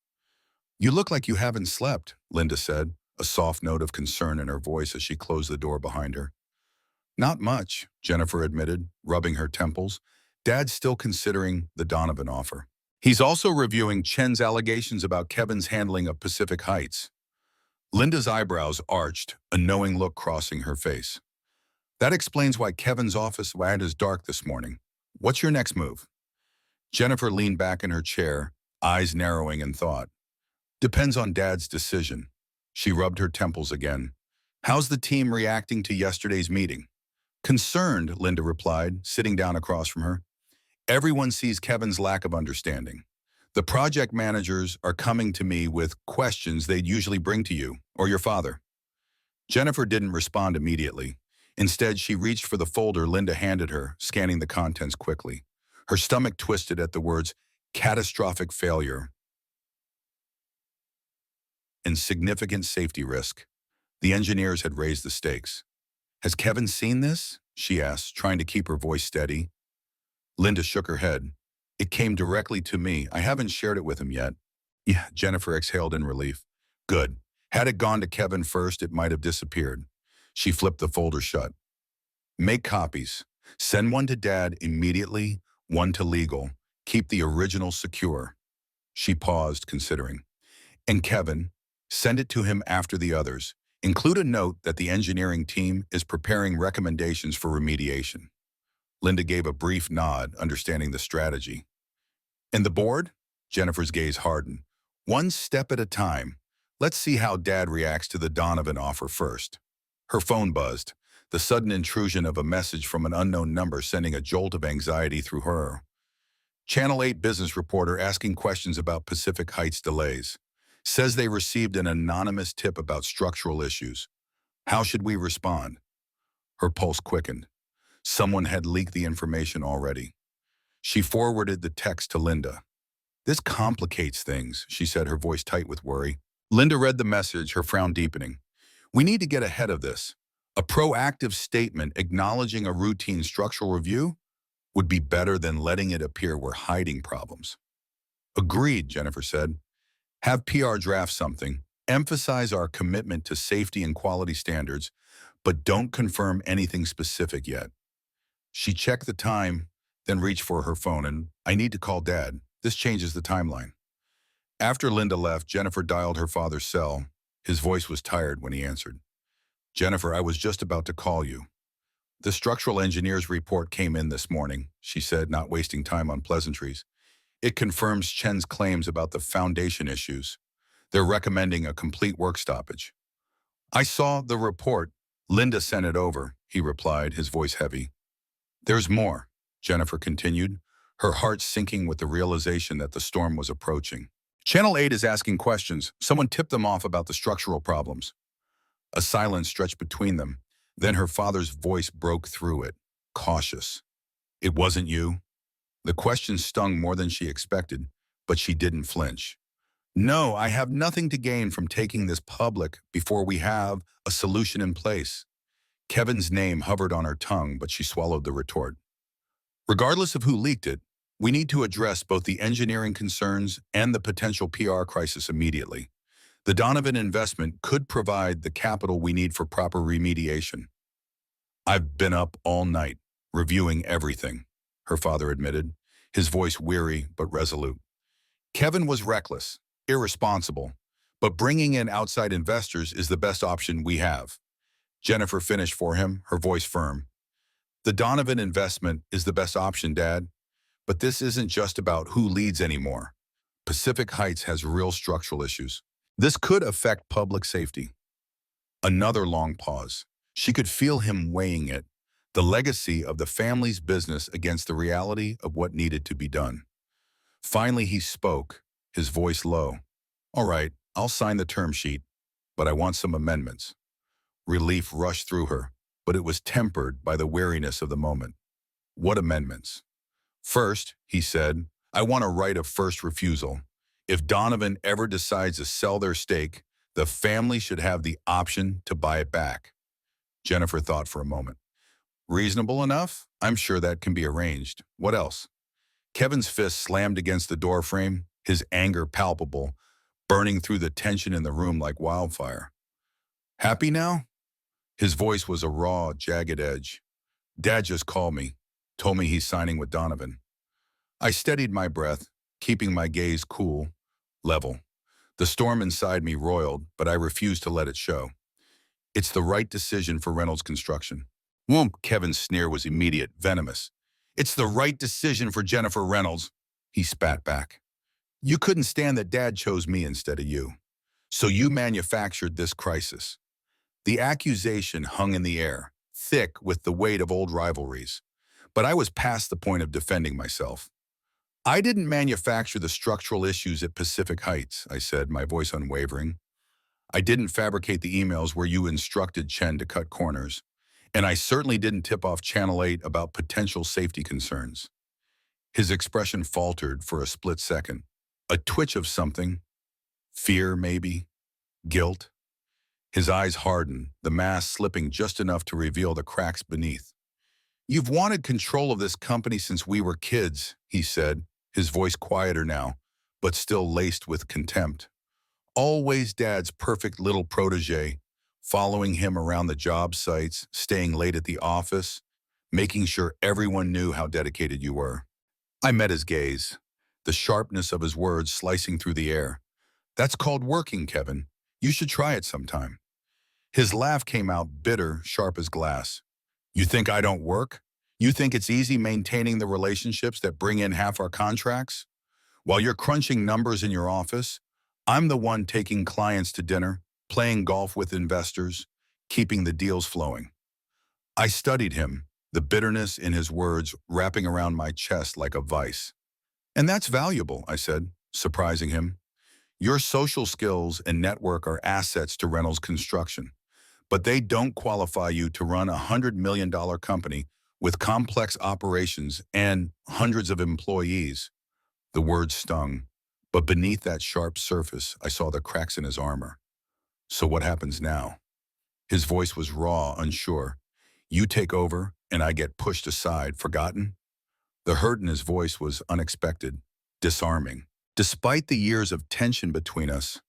"You look like you haven't slept," Linda said, a soft note of concern in her voice as she closed the door behind her. "Not much," Jennifer admitted, rubbing her temples. "Dad's still considering the Donovan offer. He's also reviewing Chen's allegations about Kevin's handling of Pacific Heights." Linda's eyebrows arched, a knowing look crossing her face. "That explains why Kevin's office went as dark this morning. What's your next move?" Jennifer leaned back in her chair, eyes narrowing in thought. "Depends on Dad's decision." She rubbed her temples again. "How's the team reacting to yesterday's meeting?" "Concerned," Linda replied, sitting down across from her. "Everyone sees Kevin's lack of understanding. The project managers are coming to me with questions they'd usually bring to you or your father." Jennifer didn't respond immediately. Instead, she reached for the folder Linda handed her, scanning the contents quickly. Her stomach twisted at the words catastrophic failure and significant safety risk. The engineers had raised the stakes. "Has Kevin seen this?" she asked, trying to keep her voice steady. Linda shook her head. "It came directly to me. I haven't shared it with him yet." "Yeah," Jennifer exhaled in relief. "Good. Had it gone to Kevin first, it might have disappeared." She flipped the folder shut. "Make copies. Send one to Dad immediately, one to legal. Keep the original secure." She paused, considering. "And Kevin, send it to him after the others. Include a note that the engineering team is preparing recommendations for remediation." Linda gave a brief nod, understanding the strategy. "And the board?" Jennifer's gaze hardened. "One step at a time. Let's see how Dad reacts to the Donovan offer first. Her phone buzzed, the sudden intrusion of a message from an unknown number sending a jolt of anxiety through her. Channel 8 business reporter asking questions about Pacific Heights delays. Says they received an anonymous tip about structural issues. How should we respond? Her pulse quickened. Someone had leaked the information already. She forwarded the text to Linda. This complicates things, she said, her voice tight with worry. Linda read the message, her frown deepening. We need to get ahead of this. A proactive statement acknowledging a routine structural review would be better than letting it appear we're hiding problems. Agreed, Jennifer said. Have PR draft something. Emphasize our commitment to safety and quality standards, but don't confirm anything specific yet. She checked the time, then reached for her phone, and I need to call Dad. This changes the timeline. After Linda left, Jennifer dialed her father's cell. His voice was tired when he answered. Jennifer, I was just about to call you. The structural engineer's report came in this morning, she said, not wasting time on pleasantries. It confirms Chen's claims about the foundation issues. They're recommending a complete work stoppage. I saw the report. Linda sent it over, he replied, his voice heavy. There's more, Jennifer continued, her heart sinking with the realization that the storm was approaching. Channel 8 is asking questions. Someone tipped them off about the structural problems. A silence stretched between them. Then her father's voice broke through it, cautious. It wasn't you? The question stung more than she expected, but she didn't flinch. No, I have nothing to gain from taking this public before we have a solution in place. Kevin's name hovered on her tongue, but she swallowed the retort. Regardless of who leaked it, we need to address both the engineering concerns and the potential PR crisis immediately. The Donovan investment could provide the capital we need for proper remediation. I've been up all night, reviewing everything, her father admitted, his voice weary but resolute. Kevin was reckless, irresponsible, but bringing in outside investors is the best option we have. Jennifer finished for him, her voice firm. The Donovan investment is the best option, Dad, but this isn't just about who leads anymore. Pacific Heights has real structural issues. This could affect public safety. Another long pause. She could feel him weighing it, the legacy of the family's business against the reality of what needed to be done. Finally, he spoke, his voice low. All right, I'll sign the term sheet, but I want some amendments. Relief rushed through her, but it was tempered by the weariness of the moment. What amendments? First, he said, I want a right of first refusal. If Donovan ever decides to sell their stake, the family should have the option to buy it back. Jennifer thought for a moment. Reasonable enough? I'm sure that can be arranged. What else? Kevin's fist slammed against the doorframe, his anger palpable, burning through the tension in the room like wildfire. Happy now? His voice was a raw, jagged edge. Dad just called me, told me he's signing with Donovan. I steadied my breath, keeping my gaze cool, level. The storm inside me roiled, but I refused to let it show. It's the right decision for Reynolds Construction. Kevin's sneer was immediate, venomous. It's the right decision for Jennifer Reynolds, he spat back. You couldn't stand that Dad chose me instead of you. So you manufactured this crisis. The accusation hung in the air, thick with the weight of old rivalries. But I was past the point of defending myself. I didn't manufacture the structural issues at Pacific Heights, I said, my voice unwavering. I didn't fabricate the emails where you instructed Chen to cut corners. And I certainly didn't tip off Channel 8 about potential safety concerns. His expression faltered for a split second. A twitch of something. Fear, maybe. Guilt. His eyes hardened, the mask slipping just enough to reveal the cracks beneath. You've wanted control of this company since we were kids, he said, his voice quieter now, but still laced with contempt. Always Dad's perfect little protege, following him around the job sites, staying late at the office, making sure everyone knew how dedicated you were. I met his gaze, the sharpness of his words slicing through the air. That's called working, Kevin. You should try it sometime. His laugh came out bitter, sharp as glass. You think I don't work? You think it's easy maintaining the relationships that bring in half our contracts? While you're crunching numbers in your office, I'm the one taking clients to dinner, playing golf with investors, keeping the deals flowing. I studied him, the bitterness in his words wrapping around my chest like a vice. And that's valuable, I said, surprising him. Your social skills and network are assets to Reynolds Construction, but they don't qualify you to run a $100 million company with complex operations and hundreds of employees. The words stung, but beneath that sharp surface, I saw the cracks in his armor. So what happens now? His voice was raw, unsure. You take over, and I get pushed aside, forgotten? The hurt in his voice was unexpected, disarming. Despite the years of tension between us,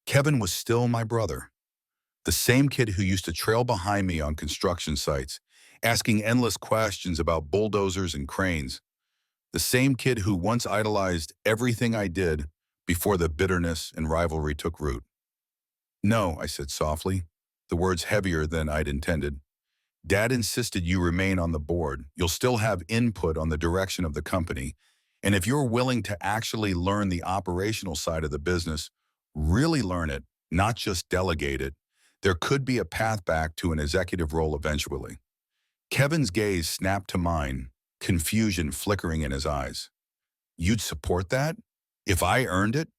Kevin was still my brother. The same kid who used to trail behind me on construction sites, asking endless questions about bulldozers and cranes. The same kid who once idolized everything I did before the bitterness and rivalry took root. No, I said softly, the words heavier than I'd intended. Dad insisted you remain on the board. You'll still have input on the direction of the company. And if you're willing to actually learn the operational side of the business, really learn it, not just delegate it, there could be a path back to an executive role eventually. Kevin's gaze snapped to mine, confusion flickering in his eyes. You'd support that? If I earned it?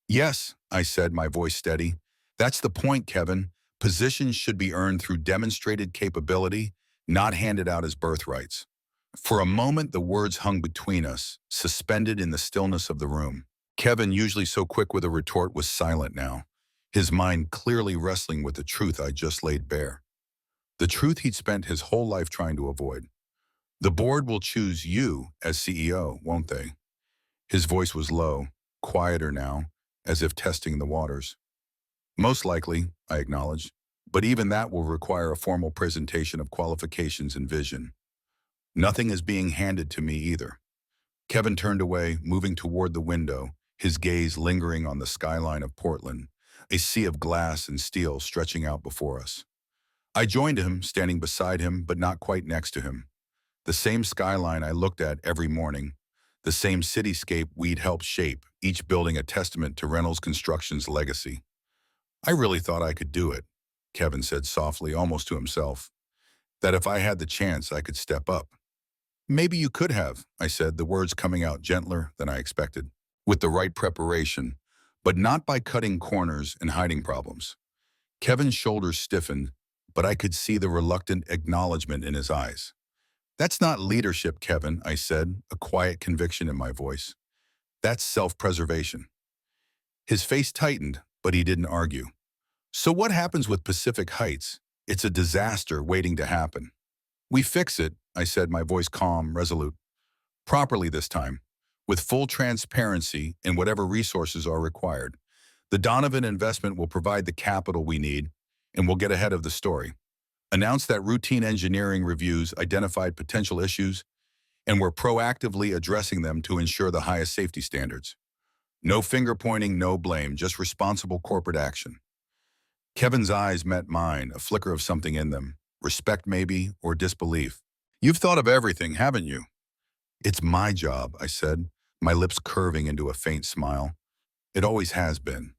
Yes, I said, my voice steady. That's the point, Kevin. Positions should be earned through demonstrated capability, not handed out as birthrights. For a moment, the words hung between us, suspended in the stillness of the room. Kevin, usually so quick with a retort, was silent now, his mind clearly wrestling with the truth I just laid bare. The truth he'd spent his whole life trying to avoid. The board will choose you as CEO, won't they? His voice was low, quieter now, as if testing the waters. Most likely, I acknowledged, but even that will require a formal presentation of qualifications and vision. Nothing is being handed to me either. Kevin turned away, moving toward the window, his gaze lingering on the skyline of Portland, a sea of glass and steel stretching out before us. I joined him, standing beside him, but not quite next to him. The same skyline I looked at every morning, the same cityscape we'd helped shape, each building a testament to Reynolds Construction's legacy. I really thought I could do it, Kevin said softly, almost to himself, that if I had the chance, I could step up. Maybe you could have, I said, the words coming out gentler than I expected, with the right preparation, but not by cutting corners and hiding problems. Kevin's shoulders stiffened, but I could see the reluctant acknowledgement in his eyes. That's not leadership, Kevin, I said, a quiet conviction in my voice. That's self-preservation. His face tightened, but he didn't argue. So what happens with Pacific Heights? It's a disaster waiting to happen. We fix it, I said, my voice calm, resolute. Properly this time, with full transparency and whatever resources are required. The Donovan investment will provide the capital we need, and we'll get ahead of the story. Announce that routine engineering reviews identified potential issues, and we're proactively addressing them to ensure the highest safety standards. No finger-pointing, no blame, just responsible corporate action. Kevin's eyes met mine, a flicker of something in them. Respect maybe, or disbelief. You've thought of everything, haven't you? It's my job, I said, my lips curving into a faint smile. It always has been.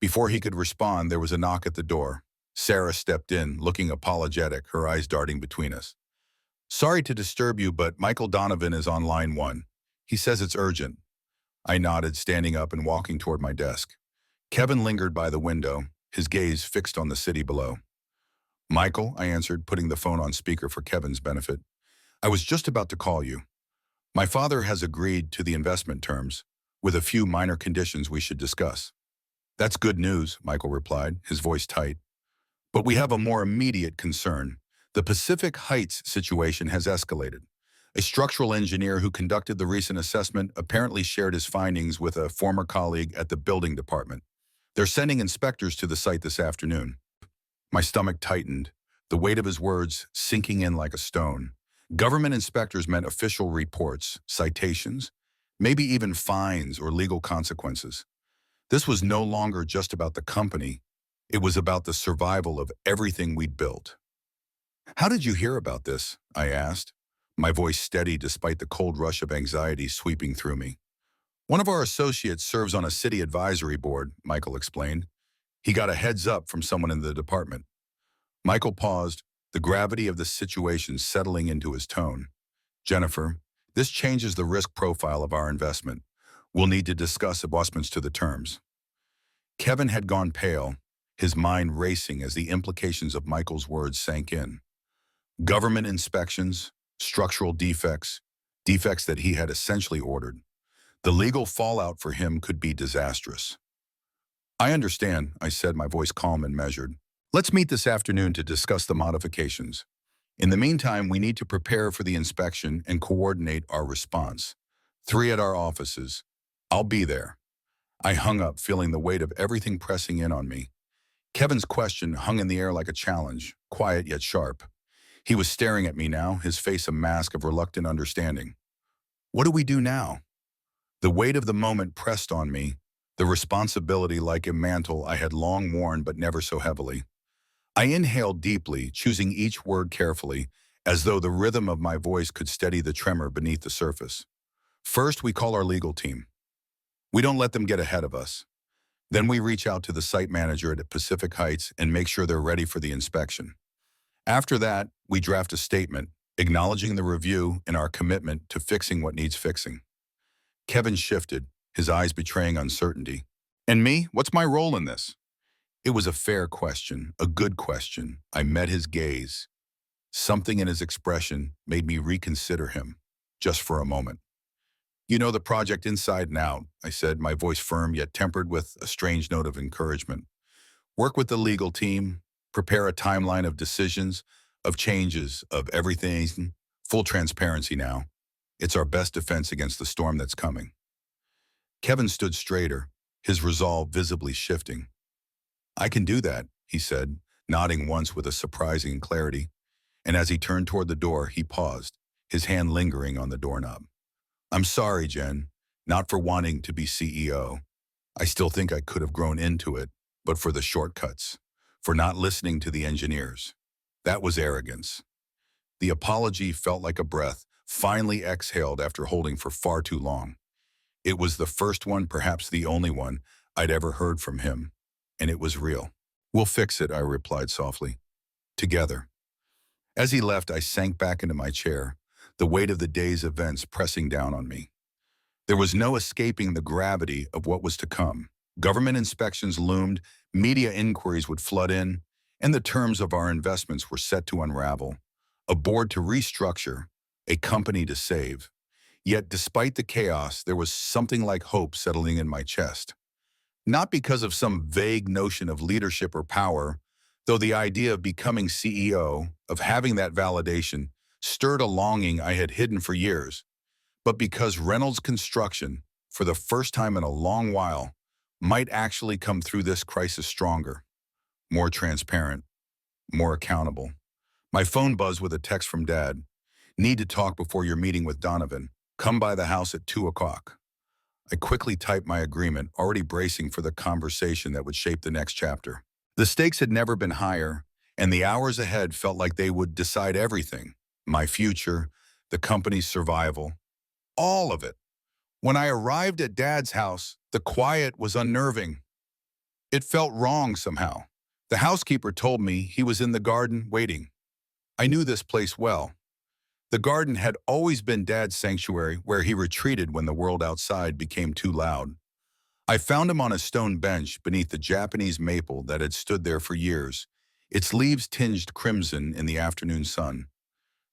Before he could respond, there was a knock at the door. Sarah stepped in, looking apologetic, her eyes darting between us. Sorry to disturb you, but Michael Donovan is on line 1. He says it's urgent. I nodded, standing up and walking toward my desk. Kevin lingered by the window, his gaze fixed on the city below. Michael, I answered, putting the phone on speaker for Kevin's benefit. I was just about to call you. My father has agreed to the investment terms, with a few minor conditions we should discuss. That's good news, Michael replied, his voice tight. But we have a more immediate concern. The Pacific Heights situation has escalated. A structural engineer who conducted the recent assessment apparently shared his findings with a former colleague at the building department. They're sending inspectors to the site this afternoon. My stomach tightened, the weight of his words sinking in like a stone. Government inspectors meant official reports, citations, maybe even fines or legal consequences. This was no longer just about the company. It was about the survival of everything we'd built. How did you hear about this? I asked, my voice steady despite the cold rush of anxiety sweeping through me. One of our associates serves on a city advisory board, Michael explained. He got a heads up from someone in the department. Michael paused, the gravity of the situation settling into his tone. Jennifer, this changes the risk profile of our investment. We'll need to discuss adjustments to the terms. Kevin had gone pale, his mind racing as the implications of Michael's words sank in. Government inspections, structural defects, defects that he had essentially ordered. The legal fallout for him could be disastrous. I understand, I said, my voice calm and measured. Let's meet this afternoon to discuss the modifications. In the meantime, we need to prepare for the inspection and coordinate our response. 3 at our offices. I'll be there. I hung up, feeling the weight of everything pressing in on me. Kevin's question hung in the air like a challenge, quiet yet sharp. He was staring at me now, his face a mask of reluctant understanding. What do we do now? The weight of the moment pressed on me, the responsibility like a mantle I had long worn but never so heavily. I inhaled deeply, choosing each word carefully, as though the rhythm of my voice could steady the tremor beneath the surface. First, we call our legal team. We don't let them get ahead of us. Then we reach out to the site manager at Pacific Heights and make sure they're ready for the inspection. After that, we draft a statement, acknowledging the review and our commitment to fixing what needs fixing. Kevin shifted, his eyes betraying uncertainty. And me? What's my role in this? It was a fair question, a good question. I met his gaze. Something in his expression made me reconsider him, just for a moment. You know the project inside and out, I said, my voice firm yet tempered with a strange note of encouragement. Work with the legal team, prepare a timeline of decisions, of changes, of everything. Full transparency now. It's our best defense against the storm that's coming. Kevin stood straighter, his resolve visibly shifting. I can do that, he said, nodding once with a surprising clarity. And as he turned toward the door, he paused, his hand lingering on the doorknob. I'm sorry, Jen, not for wanting to be CEO. I still think I could have grown into it, but for the shortcuts, for not listening to the engineers. That was arrogance. The apology felt like a breath, finally exhaled after holding for far too long. It was the first one, perhaps the only one, I'd ever heard from him, and it was real. We'll fix it, I replied softly. Together. As he left, I sank back into my chair, the weight of the day's events pressing down on me. There was no escaping the gravity of what was to come. Government inspections loomed, media inquiries would flood in, and the terms of our investments were set to unravel. A board to restructure, a company to save. Yet despite the chaos, there was something like hope settling in my chest. Not because of some vague notion of leadership or power, though the idea of becoming CEO, of having that validation, stirred a longing I had hidden for years, but because Reynolds Construction, for the first time in a long while, might actually come through this crisis stronger, more transparent, more accountable. My phone buzzed with a text from Dad. Need to talk before your meeting with Donovan. Come by the house at 2 o'clock. I quickly typed my agreement, already bracing for the conversation that would shape the next chapter. The stakes had never been higher, and the hours ahead felt like they would decide everything. My future, the company's survival, all of it. When I arrived at Dad's house, the quiet was unnerving. It felt wrong somehow. The housekeeper told me he was in the garden waiting. I knew this place well. The garden had always been Dad's sanctuary where he retreated when the world outside became too loud. I found him on a stone bench beneath the Japanese maple that had stood there for years, its leaves tinged crimson in the afternoon sun.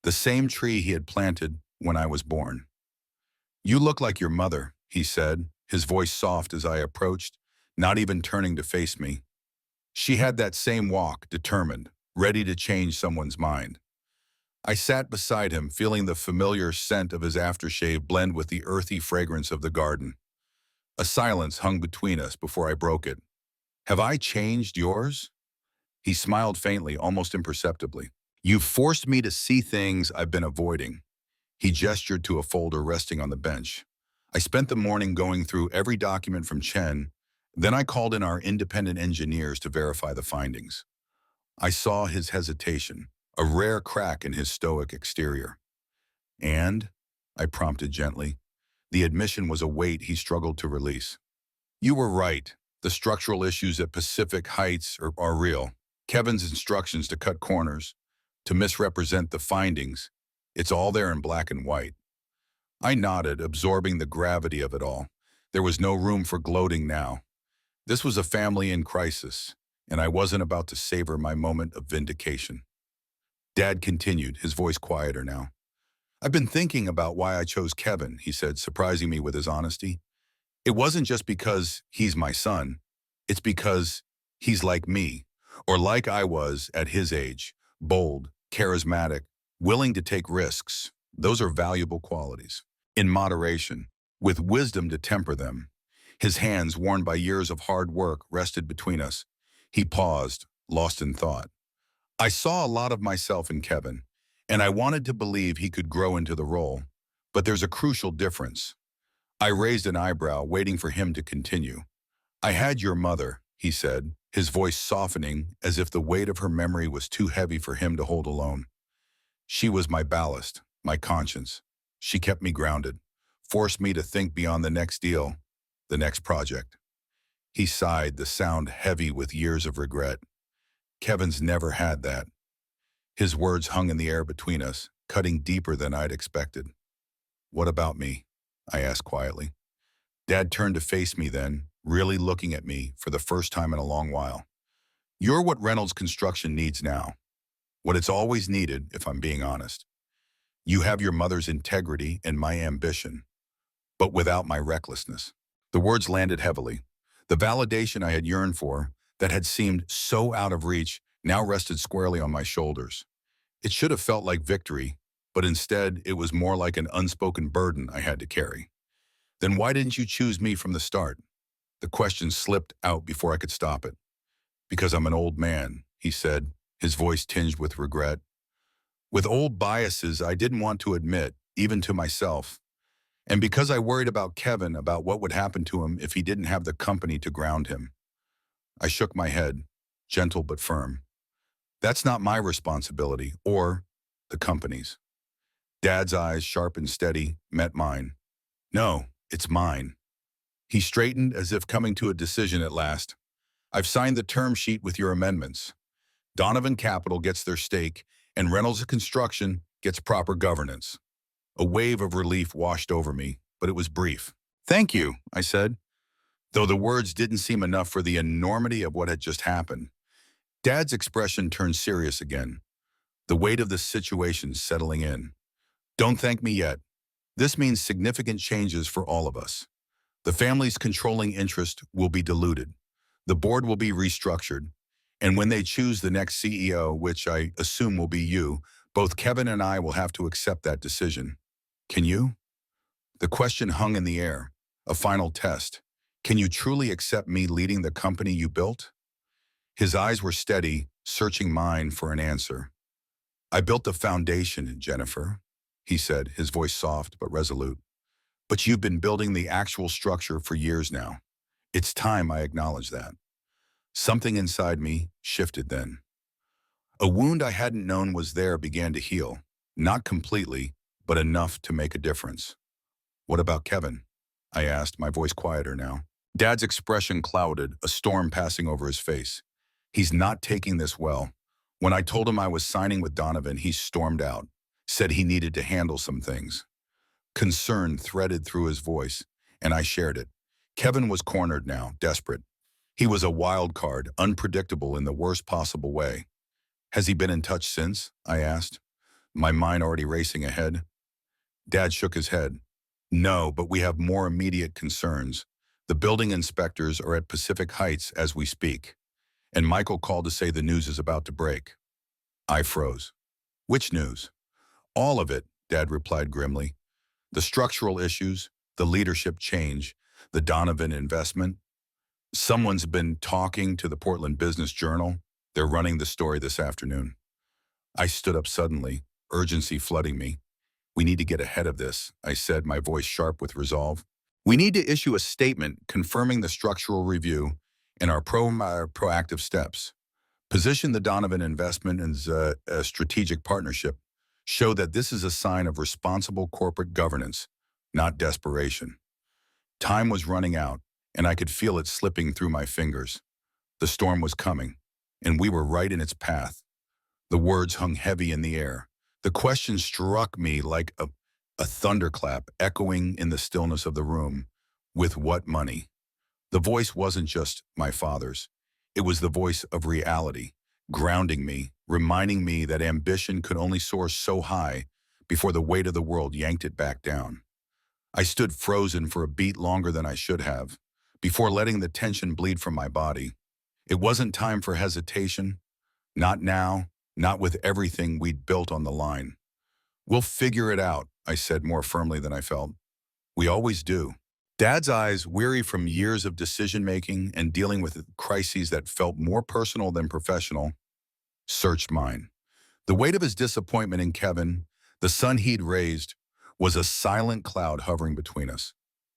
The same tree he had planted when I was born. You look like your mother, he said, his voice soft as I approached, not even turning to face me. She had that same walk, determined, ready to change someone's mind. I sat beside him, feeling the familiar scent of his aftershave blend with the earthy fragrance of the garden. A silence hung between us before I broke it. Have I changed yours? He smiled faintly, almost imperceptibly. You forced me to see things I've been avoiding. He gestured to a folder resting on the bench. I spent the morning going through every document from Chen. Then I called in our independent engineers to verify the findings. I saw his hesitation, a rare crack in his stoic exterior. And, I prompted gently, The admission was a weight he struggled to release. You were right. The structural issues at Pacific Heights are real. Kevin's instructions to cut corners, to misrepresent the findings, it's all there in black and white. I nodded, absorbing the gravity of it all. There was no room for gloating now. This was a family in crisis, and I wasn't about to savor my moment of vindication. Dad continued, his voice quieter now. I've been thinking about why I chose Kevin, he said, surprising me with his honesty. It wasn't just because he's my son. It's because he's like me, or like I was at his age, bold, charismatic, willing to take risks. Those are valuable qualities. In moderation, with wisdom to temper them. His hands, worn by years of hard work, rested between us. He paused, lost in thought. I saw a lot of myself in Kevin, and I wanted to believe he could grow into the role. But there's a crucial difference. I raised an eyebrow, waiting for him to continue. I had your mother, he said, his voice softening as if the weight of her memory was too heavy for him to hold alone. She was my ballast, my conscience. She kept me grounded, forced me to think beyond the next deal, the next project. He sighed, the sound heavy with years of regret. Kevin's never had that. His words hung in the air between us, cutting deeper than I'd expected. What about me? I asked quietly. Dad turned to face me then, really looking at me for the first time in a long while. You're what Reynolds Construction needs now. What it's always needed, if I'm being honest. You have your mother's integrity and my ambition, but without my recklessness. The words landed heavily. The validation I had yearned for, that had seemed so out of reach, now rested squarely on my shoulders. It should have felt like victory, but instead it was more like an unspoken burden I had to carry. Then why didn't you choose me from the start? The question slipped out before I could stop it. Because I'm an old man, he said, his voice tinged with regret. With old biases I didn't want to admit, even to myself. And because I worried about Kevin, about what would happen to him if he didn't have the company to ground him. I shook my head, gentle but firm. That's not my responsibility, or the company's. Dad's eyes, sharp and steady, met mine. No, it's mine. He straightened as if coming to a decision at last. I've signed the term sheet with your amendments. Donovan Capital gets their stake, and Reynolds Construction gets proper governance. A wave of relief washed over me, but it was brief. Thank you, I said, though the words didn't seem enough for the enormity of what had just happened. Dad's expression turned serious again, the weight of the situation settling in. Don't thank me yet. This means significant changes for all of us. The family's controlling interest will be diluted. The board will be restructured. And when they choose the next CEO, which I assume will be you, both Kevin and I will have to accept that decision. Can you? The question hung in the air, a final test. Can you truly accept me leading the company you built? His eyes were steady, searching mine for an answer. I built the foundation, Jennifer, he said, his voice soft but resolute. But you've been building the actual structure for years now. It's time I acknowledge that. Something inside me shifted then. A wound I hadn't known was there began to heal, not completely, but enough to make a difference. What about Kevin? I asked, my voice quieter now. Dad's expression clouded, a storm passing over his face. He's not taking this well. When I told him I was signing with Donovan, he stormed out, said he needed to handle some things. Concern threaded through his voice, and I shared it. Kevin was cornered now, desperate. He was a wild card, unpredictable in the worst possible way. Has he been in touch since? I asked, my mind already racing ahead. Dad shook his head. No, but we have more immediate concerns. The building inspectors are at Pacific Heights as we speak. And Michael called to say the news is about to break. I froze. Which news? All of it, Dad replied grimly. The structural issues, the leadership change, the Donovan investment. Someone's been talking to the Portland Business Journal. They're running the story this afternoon. I stood up suddenly, urgency flooding me. We need to get ahead of this, I said, my voice sharp with resolve. We need to issue a statement confirming the structural review and our proactive steps. Position the Donovan investment as a strategic partnership. Show that this is a sign of responsible corporate governance, not desperation. Time was running out, and I could feel it slipping through my fingers. The storm was coming, and we were right in its path. The words hung heavy in the air. The question struck me like a thunderclap echoing in the stillness of the room. With what money? The voice wasn't just my father's. It was the voice of reality, grounding me, reminding me that ambition could only soar so high before the weight of the world yanked it back down. I stood frozen for a beat longer than I should have, before letting the tension bleed from my body. It wasn't time for hesitation. Not now, not with everything we'd built on the line. "We'll figure it out," I said more firmly than I felt. "We always do." Dad's eyes, weary from years of decision-making and dealing with crises that felt more personal than professional, searched mine. The weight of his disappointment in Kevin, the son he'd raised, was a silent cloud hovering between us.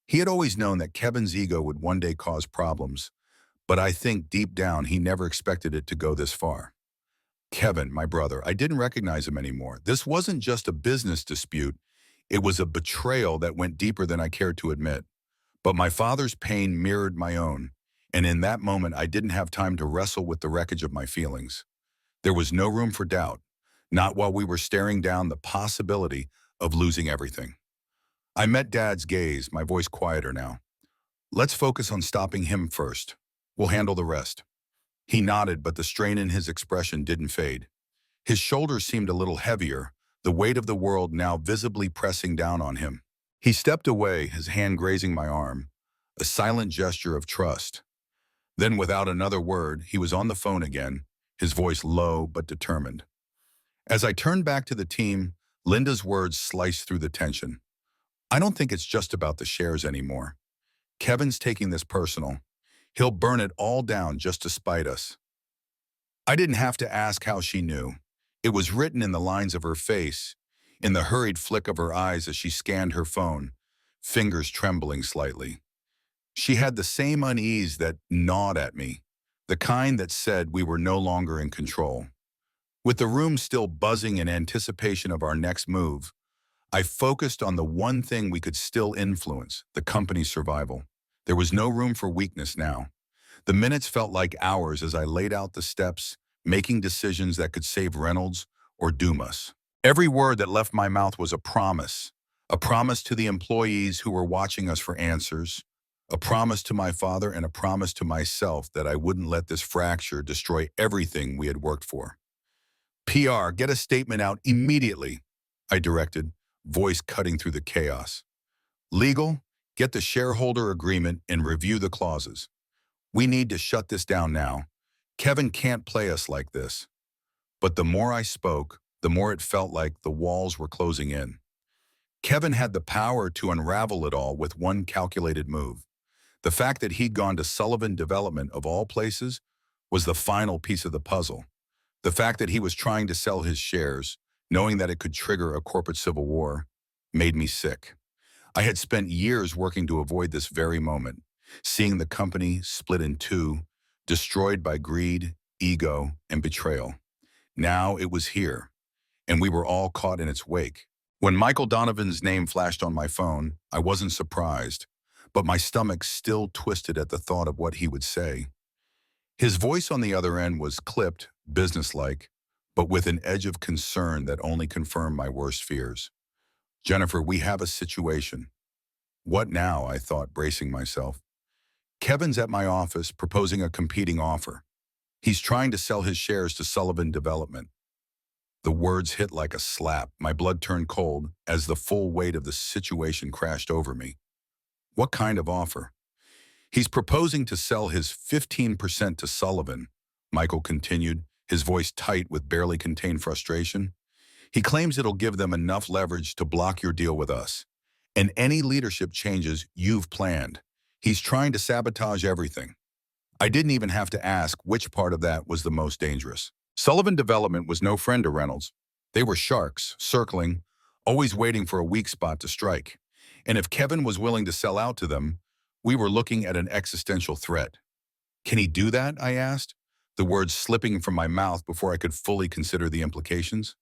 He had always known that Kevin's ego would one day cause problems, but I think deep down he never expected it to go this far. Kevin, my brother, I didn't recognize him anymore. This wasn't just a business dispute. It was a betrayal that went deeper than I cared to admit. But my father's pain mirrored my own, and in that moment I didn't have time to wrestle with the wreckage of my feelings. There was no room for doubt, not while we were staring down the possibility of losing everything. I met Dad's gaze, my voice quieter now. "Let's focus on stopping him first. We'll handle the rest." He nodded, but the strain in his expression didn't fade. His shoulders seemed a little heavier, the weight of the world now visibly pressing down on him. He stepped away, his hand grazing my arm, a silent gesture of trust. Then, without another word, he was on the phone again, his voice low but determined. As I turned back to the team, Linda's words sliced through the tension. "I don't think it's just about the shares anymore. Kevin's taking this personal. He'll burn it all down just to spite us." I didn't have to ask how she knew. It was written in the lines of her face, in the hurried flick of her eyes as she scanned her phone, fingers trembling slightly. She had the same unease that gnawed at me, the kind that said we were no longer in control. With the room still buzzing in anticipation of our next move, I focused on the one thing we could still influence, the company's survival. There was no room for weakness now. The minutes felt like hours as I laid out the steps, making decisions that could save Reynolds or doom us. Every word that left my mouth was a promise to the employees who were watching us for answers, a promise to my father, and a promise to myself that I wouldn't let this fracture destroy everything we had worked for. "PR, get a statement out immediately," I directed, voice cutting through the chaos. "Legal, get the shareholder agreement and review the clauses. We need to shut this down now. Kevin can't play us like this." But the more I spoke, the more it felt like the walls were closing in. Kevin had the power to unravel it all with one calculated move. The fact that he'd gone to Sullivan Development of all places was the final piece of the puzzle. The fact that he was trying to sell his shares, knowing that it could trigger a corporate civil war, made me sick. I had spent years working to avoid this very moment, seeing the company split in two, destroyed by greed, ego, and betrayal. Now it was here, and we were all caught in its wake. When Michael Donovan's name flashed on my phone, I wasn't surprised, but my stomach still twisted at the thought of what he would say. His voice on the other end was clipped, businesslike, but with an edge of concern that only confirmed my worst fears. "Jennifer, we have a situation." "What now?" I thought, bracing myself. "Kevin's at my office proposing a competing offer. He's trying to sell his shares to Sullivan Development." The words hit like a slap. My blood turned cold as the full weight of the situation crashed over me. "What kind of offer?" "He's proposing to sell his 15% to Sullivan," Michael continued, his voice tight with barely contained frustration. "He claims it'll give them enough leverage to block your deal with us, and any leadership changes you've planned. He's trying to sabotage everything." I didn't even have to ask which part of that was the most dangerous. Sullivan Development was no friend to Reynolds. They were sharks, circling, always waiting for a weak spot to strike. And if Kevin was willing to sell out to them, we were looking at an existential threat. "Can he do that?" I asked, the words slipping from my mouth before I could fully consider the implications.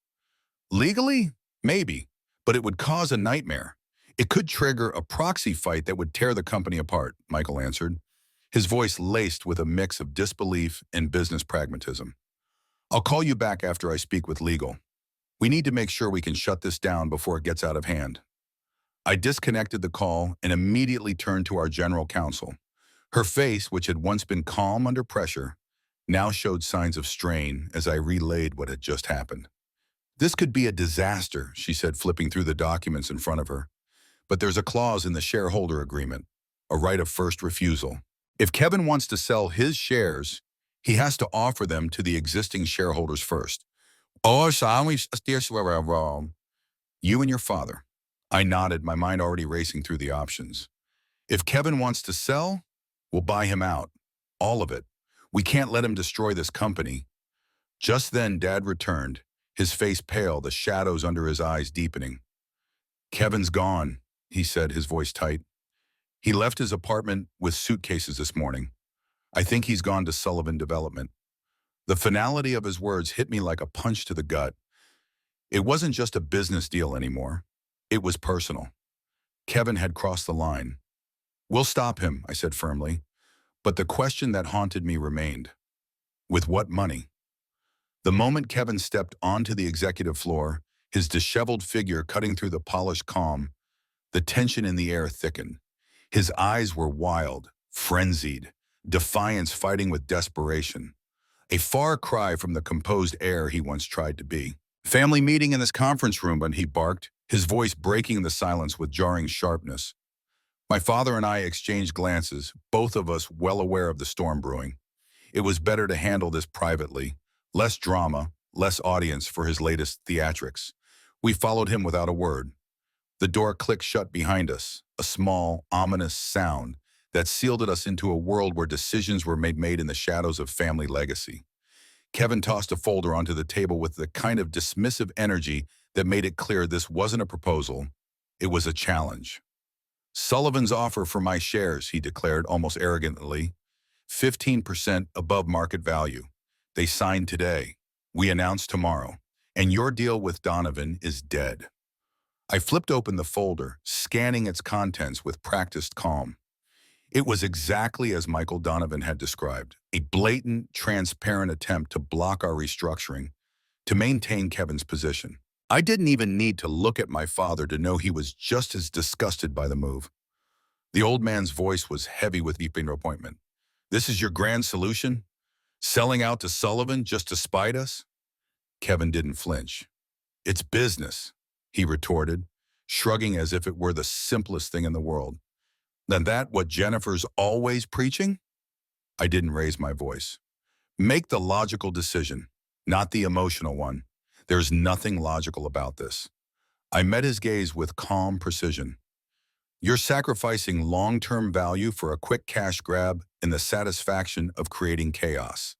"Legally? Maybe, but it would cause a nightmare. It could trigger a proxy fight that would tear the company apart, Michael answered, his voice laced with a mix of disbelief and business pragmatism. I'll call you back after I speak with legal. We need to make sure we can shut this down before it gets out of hand. I disconnected the call and immediately turned to our general counsel. Her face, which had once been calm under pressure, now showed signs of strain as I relayed what had just happened. This could be a disaster, she said, flipping through the documents in front of her. But there's a clause in the shareholder agreement, a right of first refusal. If Kevin wants to sell his shares, he has to offer them to the existing shareholders first. Oh, you and your father. I nodded, my mind already racing through the options. If Kevin wants to sell, we'll buy him out. All of it. We can't let him destroy this company. Just then, Dad returned, his face pale, the shadows under his eyes deepening. Kevin's gone, he said, his voice tight. He left his apartment with suitcases this morning. I think he's gone to Sullivan Development. The finality of his words hit me like a punch to the gut. It wasn't just a business deal anymore. It was personal. Kevin had crossed the line. We'll stop him, I said firmly. But the question that haunted me remained. With what money? The moment Kevin stepped onto the executive floor, his disheveled figure cutting through the polished calm, the tension in the air thickened. His eyes were wild, frenzied, defiance fighting with desperation. A far cry from the composed air he once tried to be. Family meeting in this conference room, he barked, his voice breaking the silence with jarring sharpness. My father and I exchanged glances, both of us well aware of the storm brewing. It was better to handle this privately. Less drama, less audience for his latest theatrics. We followed him without a word. The door clicked shut behind us, a small, ominous sound that sealed us into a world where decisions were made in the shadows of family legacy. Kevin tossed a folder onto the table with the kind of dismissive energy that made it clear this wasn't a proposal, it was a challenge. Sullivan's offer for my shares, he declared almost arrogantly, 15% above market value. They signed today. We announced tomorrow. And your deal with Donovan is dead. I flipped open the folder, scanning its contents with practiced calm. It was exactly as Michael Donovan had described, a blatant, transparent attempt to block our restructuring, to maintain Kevin's position. I didn't even need to look at my father to know he was just as disgusted by the move. The old man's voice was heavy with deep appointment. This is your grand solution? Selling out to Sullivan just to spite us? Kevin didn't flinch. It's business, he retorted, shrugging as if it were the simplest thing in the world. Then that what Jennifer's always preaching? I didn't raise my voice. Make the logical decision, not the emotional one. There's nothing logical about this. I met his gaze with calm precision. You're sacrificing long-term value for a quick cash grab in the satisfaction of creating chaos.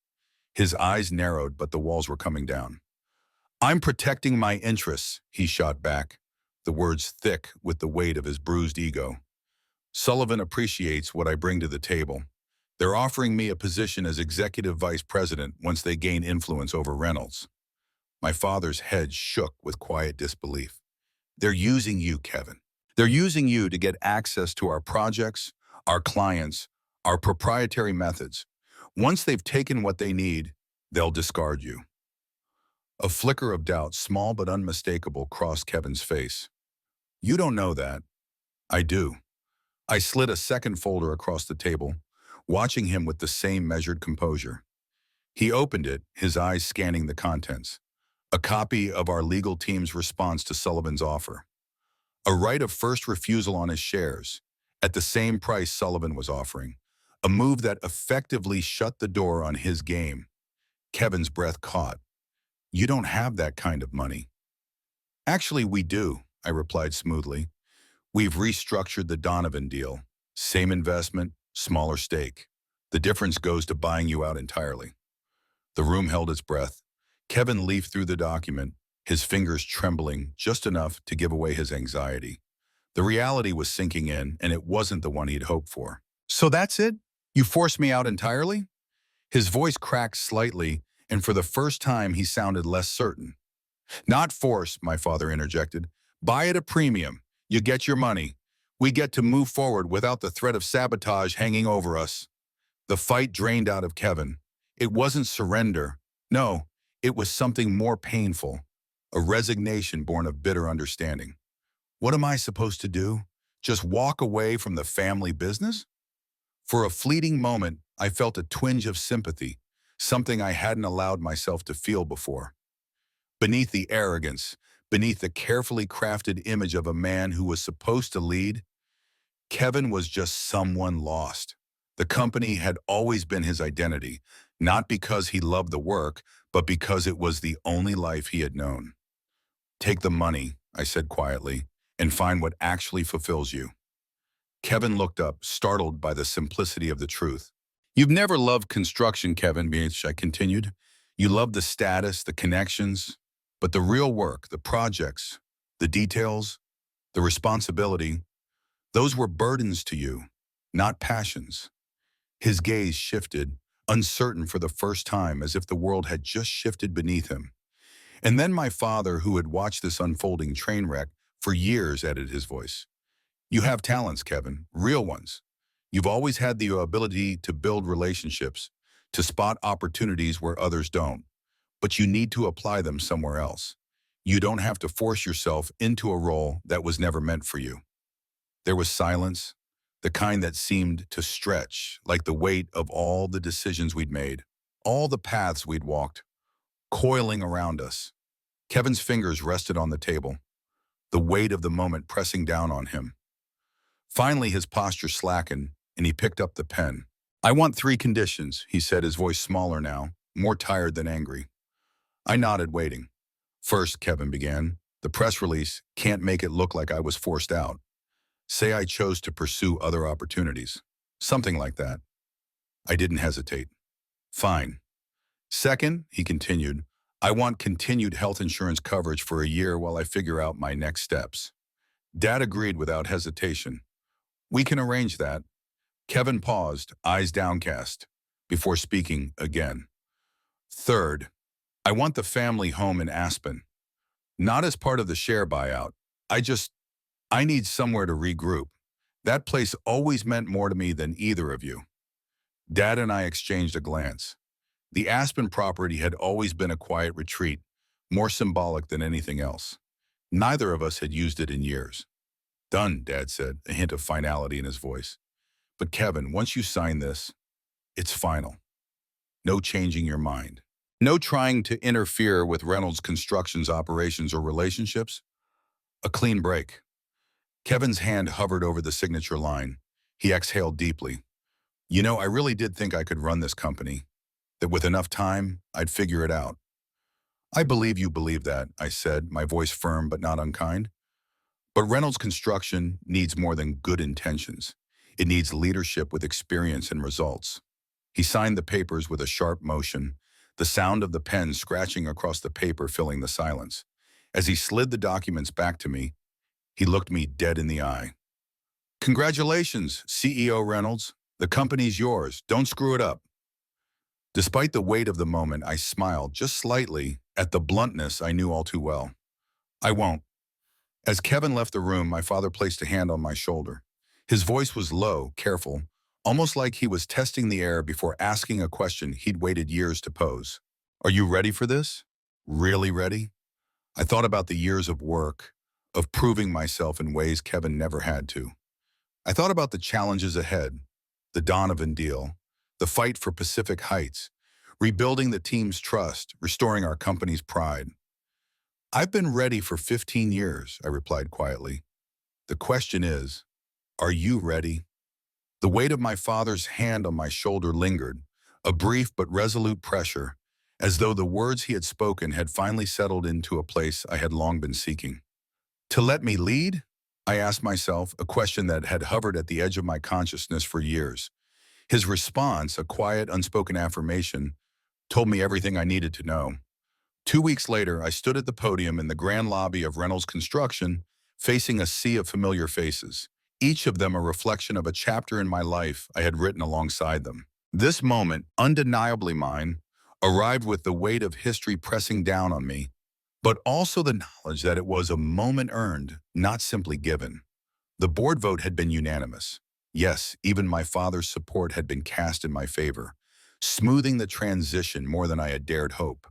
His eyes narrowed, but the walls were coming down. I'm protecting my interests, he shot back, the words thick with the weight of his bruised ego. Sullivan appreciates what I bring to the table. They're offering me a position as executive vice president once they gain influence over Reynolds. My father's head shook with quiet disbelief. They're using you, Kevin. They're using you to get access to our projects, our clients, our proprietary methods. Once they've taken what they need, they'll discard you. A flicker of doubt, small but unmistakable, crossed Kevin's face. You don't know that. I do. I slid a second folder across the table, watching him with the same measured composure. He opened it, his eyes scanning the contents. A copy of our legal team's response to Sullivan's offer. A right of first refusal on his shares, at the same price Sullivan was offering. A move that effectively shut the door on his game. Kevin's breath caught. You don't have that kind of money. Actually, we do, I replied smoothly. We've restructured the Donovan deal. Same investment, smaller stake. The difference goes to buying you out entirely. The room held its breath. Kevin leafed through the document, his fingers trembling just enough to give away his anxiety. The reality was sinking in, and it wasn't the one he'd hoped for. So that's it? You forced me out entirely? His voice cracked slightly, and for the first time he sounded less certain. Not force, my father interjected. Buy at a premium. You get your money. We get to move forward without the threat of sabotage hanging over us. The fight drained out of Kevin. It wasn't surrender. No, it was something more painful. A resignation born of bitter understanding. What am I supposed to do? Just walk away from the family business? For a fleeting moment, I felt a twinge of sympathy, something I hadn't allowed myself to feel before. Beneath the arrogance, beneath the carefully crafted image of a man who was supposed to lead, Kevin was just someone lost. The company had always been his identity, not because he loved the work, but because it was the only life he had known. Take the money, I said quietly, and find what actually fulfills you. Kevin looked up, startled by the simplicity of the truth. You've never loved construction, Kevin, I continued. You love the status, the connections, but the real work, the projects, the details, the responsibility, those were burdens to you, not passions. His gaze shifted, uncertain for the first time, as if the world had just shifted beneath him. And then my father, who had watched this unfolding train wreck for years, added his voice. You have talents, Kevin, real ones. You've always had the ability to build relationships, to spot opportunities where others don't. But you need to apply them somewhere else. You don't have to force yourself into a role that was never meant for you. There was silence, the kind that seemed to stretch, like the weight of all the decisions we'd made, all the paths we'd walked, coiling around us. Kevin's fingers rested on the table, the weight of the moment pressing down on him. Finally, his posture slackened, and he picked up the pen. I want 3 conditions, he said, his voice smaller now, more tired than angry. I nodded, waiting. First, Kevin began, the press release can't make it look like I was forced out. Say I chose to pursue other opportunities. Something like that. I didn't hesitate. Fine. Second, he continued, I want continued health insurance coverage for a year while I figure out my next steps. Dad agreed without hesitation. We can arrange that. Kevin paused, eyes downcast, before speaking again. Third, I want the family home in Aspen. Not as part of the share buyout. I need somewhere to regroup. That place always meant more to me than either of you. Dad and I exchanged a glance. The Aspen property had always been a quiet retreat, more symbolic than anything else. Neither of us had used it in years. Done, Dad said, a hint of finality in his voice. But Kevin, once you sign this, it's final. No changing your mind. No trying to interfere with Reynolds Construction's operations or relationships. A clean break. Kevin's hand hovered over the signature line. He exhaled deeply. You know, I really did think I could run this company, that with enough time, I'd figure it out. I believe you believe that, I said, my voice firm but not unkind. But Reynolds Construction needs more than good intentions. It needs leadership with experience and results. He signed the papers with a sharp motion, the sound of the pen scratching across the paper filling the silence. As he slid the documents back to me, he looked me dead in the eye. Congratulations, CEO Reynolds. The company's yours. Don't screw it up. Despite the weight of the moment, I smiled just slightly at the bluntness I knew all too well. I won't. As Kevin left the room, my father placed a hand on my shoulder. His voice was low, careful, almost like he was testing the air before asking a question he'd waited years to pose. Are you ready for this? Really ready? I thought about the years of work, of proving myself in ways Kevin never had to. I thought about the challenges ahead, the Donovan deal, the fight for Pacific Heights, rebuilding the team's trust, restoring our company's pride. I've been ready for 15 years, I replied quietly. The question is, are you ready? The weight of my father's hand on my shoulder lingered, a brief but resolute pressure, as though the words he had spoken had finally settled into a place I had long been seeking. To let me lead? I asked myself, a question that had hovered at the edge of my consciousness for years. His response, a quiet, unspoken affirmation, told me everything I needed to know. 2 weeks later, I stood at the podium in the grand lobby of Reynolds Construction, facing a sea of familiar faces, each of them a reflection of a chapter in my life I had written alongside them. This moment, undeniably mine, arrived with the weight of history pressing down on me. but also the knowledge that it was a moment earned, not simply given. The board vote had been unanimous. Yes, even my father's support had been cast in my favor, smoothing the transition more than I had dared hope.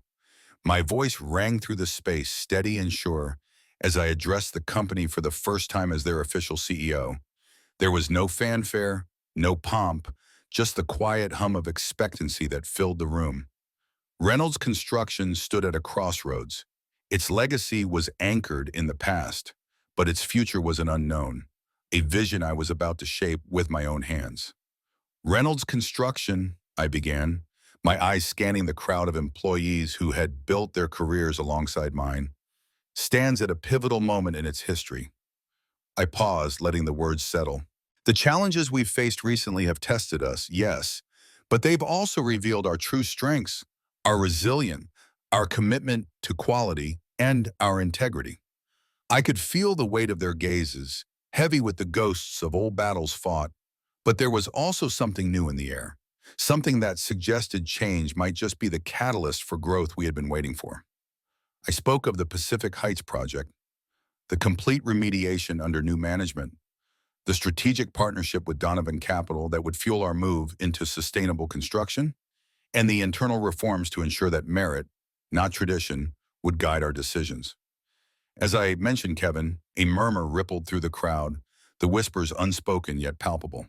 My voice rang through the space, steady and sure, as I addressed the company for the first time as their official CEO. There was no fanfare, no pomp, just the quiet hum of expectancy that filled the room. Reynolds Construction stood at a crossroads. Its legacy was anchored in the past, but its future was an unknown, a vision I was about to shape with my own hands. Reynolds Construction, I began, my eyes scanning the crowd of employees who had built their careers alongside mine, stands at a pivotal moment in its history. I paused, letting the words settle. The challenges we've faced recently have tested us, yes, but they've also revealed our true strengths, our resilience, our commitment to quality, and our integrity. I could feel the weight of their gazes, heavy with the ghosts of old battles fought, but there was also something new in the air, something that suggested change might just be the catalyst for growth we had been waiting for. I spoke of the Pacific Heights project, the complete remediation under new management, the strategic partnership with Donovan Capital that would fuel our move into sustainable construction, and the internal reforms to ensure that merit, not tradition, would guide our decisions. As I mentioned Kevin, a murmur rippled through the crowd, the whispers unspoken yet palpable.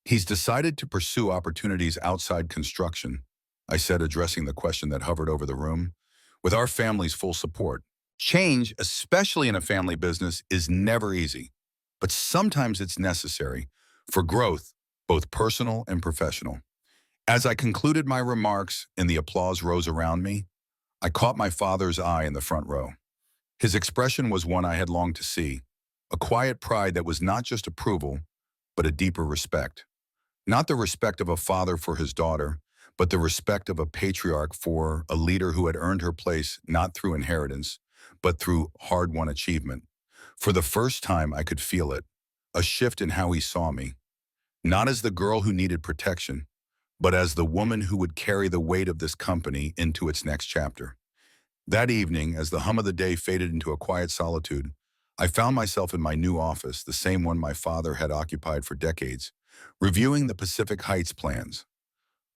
He's decided to pursue opportunities outside construction, I said, addressing the question that hovered over the room. With our family's full support, change, especially in a family business, is never easy, but sometimes it's necessary for growth, both personal and professional. As I concluded my remarks and the applause rose around me, I caught my father's eye in the front row. His expression was one I had longed to see, a quiet pride that was not just approval, but a deeper respect. Not the respect of a father for his daughter, but the respect of a patriarch for a leader who had earned her place not through inheritance, but through hard-won achievement. For the first time, I could feel it, a shift in how he saw me, not as the girl who needed protection, but as the woman who would carry the weight of this company into its next chapter. That evening, as the hum of the day faded into a quiet solitude, I found myself in my new office, the same one my father had occupied for decades, reviewing the Pacific Heights plans.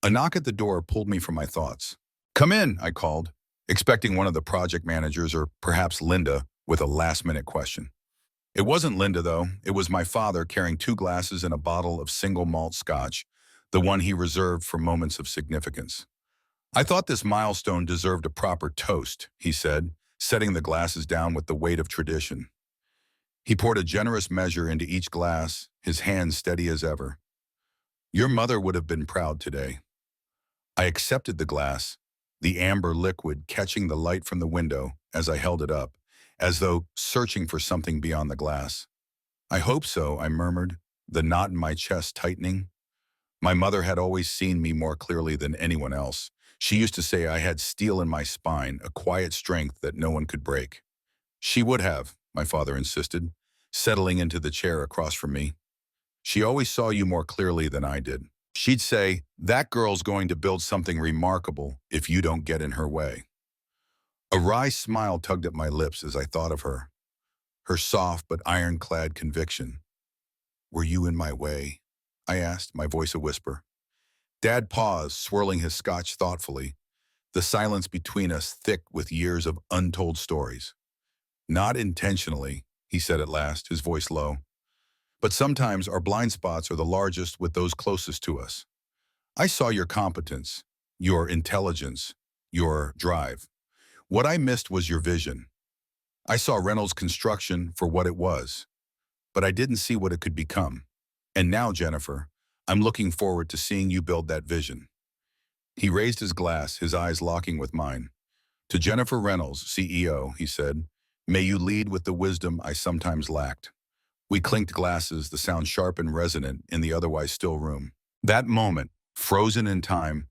A knock at the door pulled me from my thoughts. "Come in," I called, expecting one of the project managers or perhaps Linda with a last-minute question. It wasn't Linda, though. It was my father carrying 2 glasses and a bottle of single malt scotch, the one he reserved for moments of significance. "I thought this milestone deserved a proper toast," he said, setting the glasses down with the weight of tradition. He poured a generous measure into each glass, his hands steady as ever. "Your mother would have been proud today." I accepted the glass, the amber liquid catching the light from the window as I held it up, as though searching for something beyond the glass. "I hope so," I murmured, the knot in my chest tightening. My mother had always seen me more clearly than anyone else. She used to say I had steel in my spine, a quiet strength that no one could break. "She would have," my father insisted, settling into the chair across from me. "She always saw you more clearly than I did. She'd say, that girl's going to build something remarkable if you don't get in her way." A wry smile tugged at my lips as I thought of her soft but ironclad conviction. "Were you in my way?" I asked, my voice a whisper. Dad paused, swirling his scotch thoughtfully, the silence between us thick with years of untold stories. "Not intentionally," he said at last, his voice low. "But sometimes our blind spots are the largest with those closest to us. I saw your competence, your intelligence, your drive. What I missed was your vision. I saw Reynolds Construction for what it was, but I didn't see what it could become. And now, Jennifer, I'm looking forward to seeing you build that vision." He raised his glass, his eyes locking with mine. "To Jennifer Reynolds, CEO," he said, "may you lead with the wisdom I sometimes lacked." We clinked glasses, the sound sharp and resonant in the otherwise still room. That moment, frozen in time,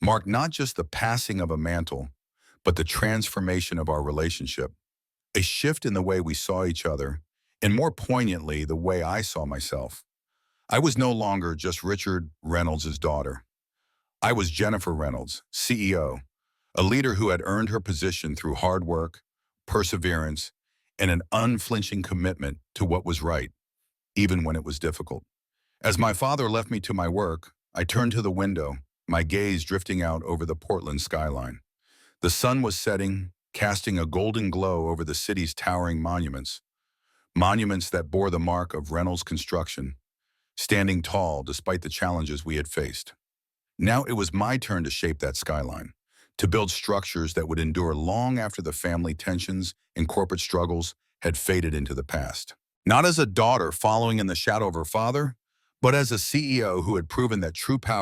marked not just the passing of a mantle, but the transformation of our relationship. A shift in the way we saw each other, and more poignantly, the way I saw myself. I was no longer just Richard Reynolds' daughter. I was Jennifer Reynolds, CEO, a leader who had earned her position through hard work, perseverance, and an unflinching commitment to what was right, even when it was difficult. As my father left me to my work, I turned to the window, my gaze drifting out over the Portland skyline. The sun was setting, casting a golden glow over the city's towering monuments, monuments that bore the mark of Reynolds Construction, standing tall despite the challenges we had faced. Now it was my turn to shape that skyline, to build structures that would endure long after the family tensions and corporate struggles had faded into the past. Not as a daughter following in the shadow of her father, but as a CEO who had proven that true power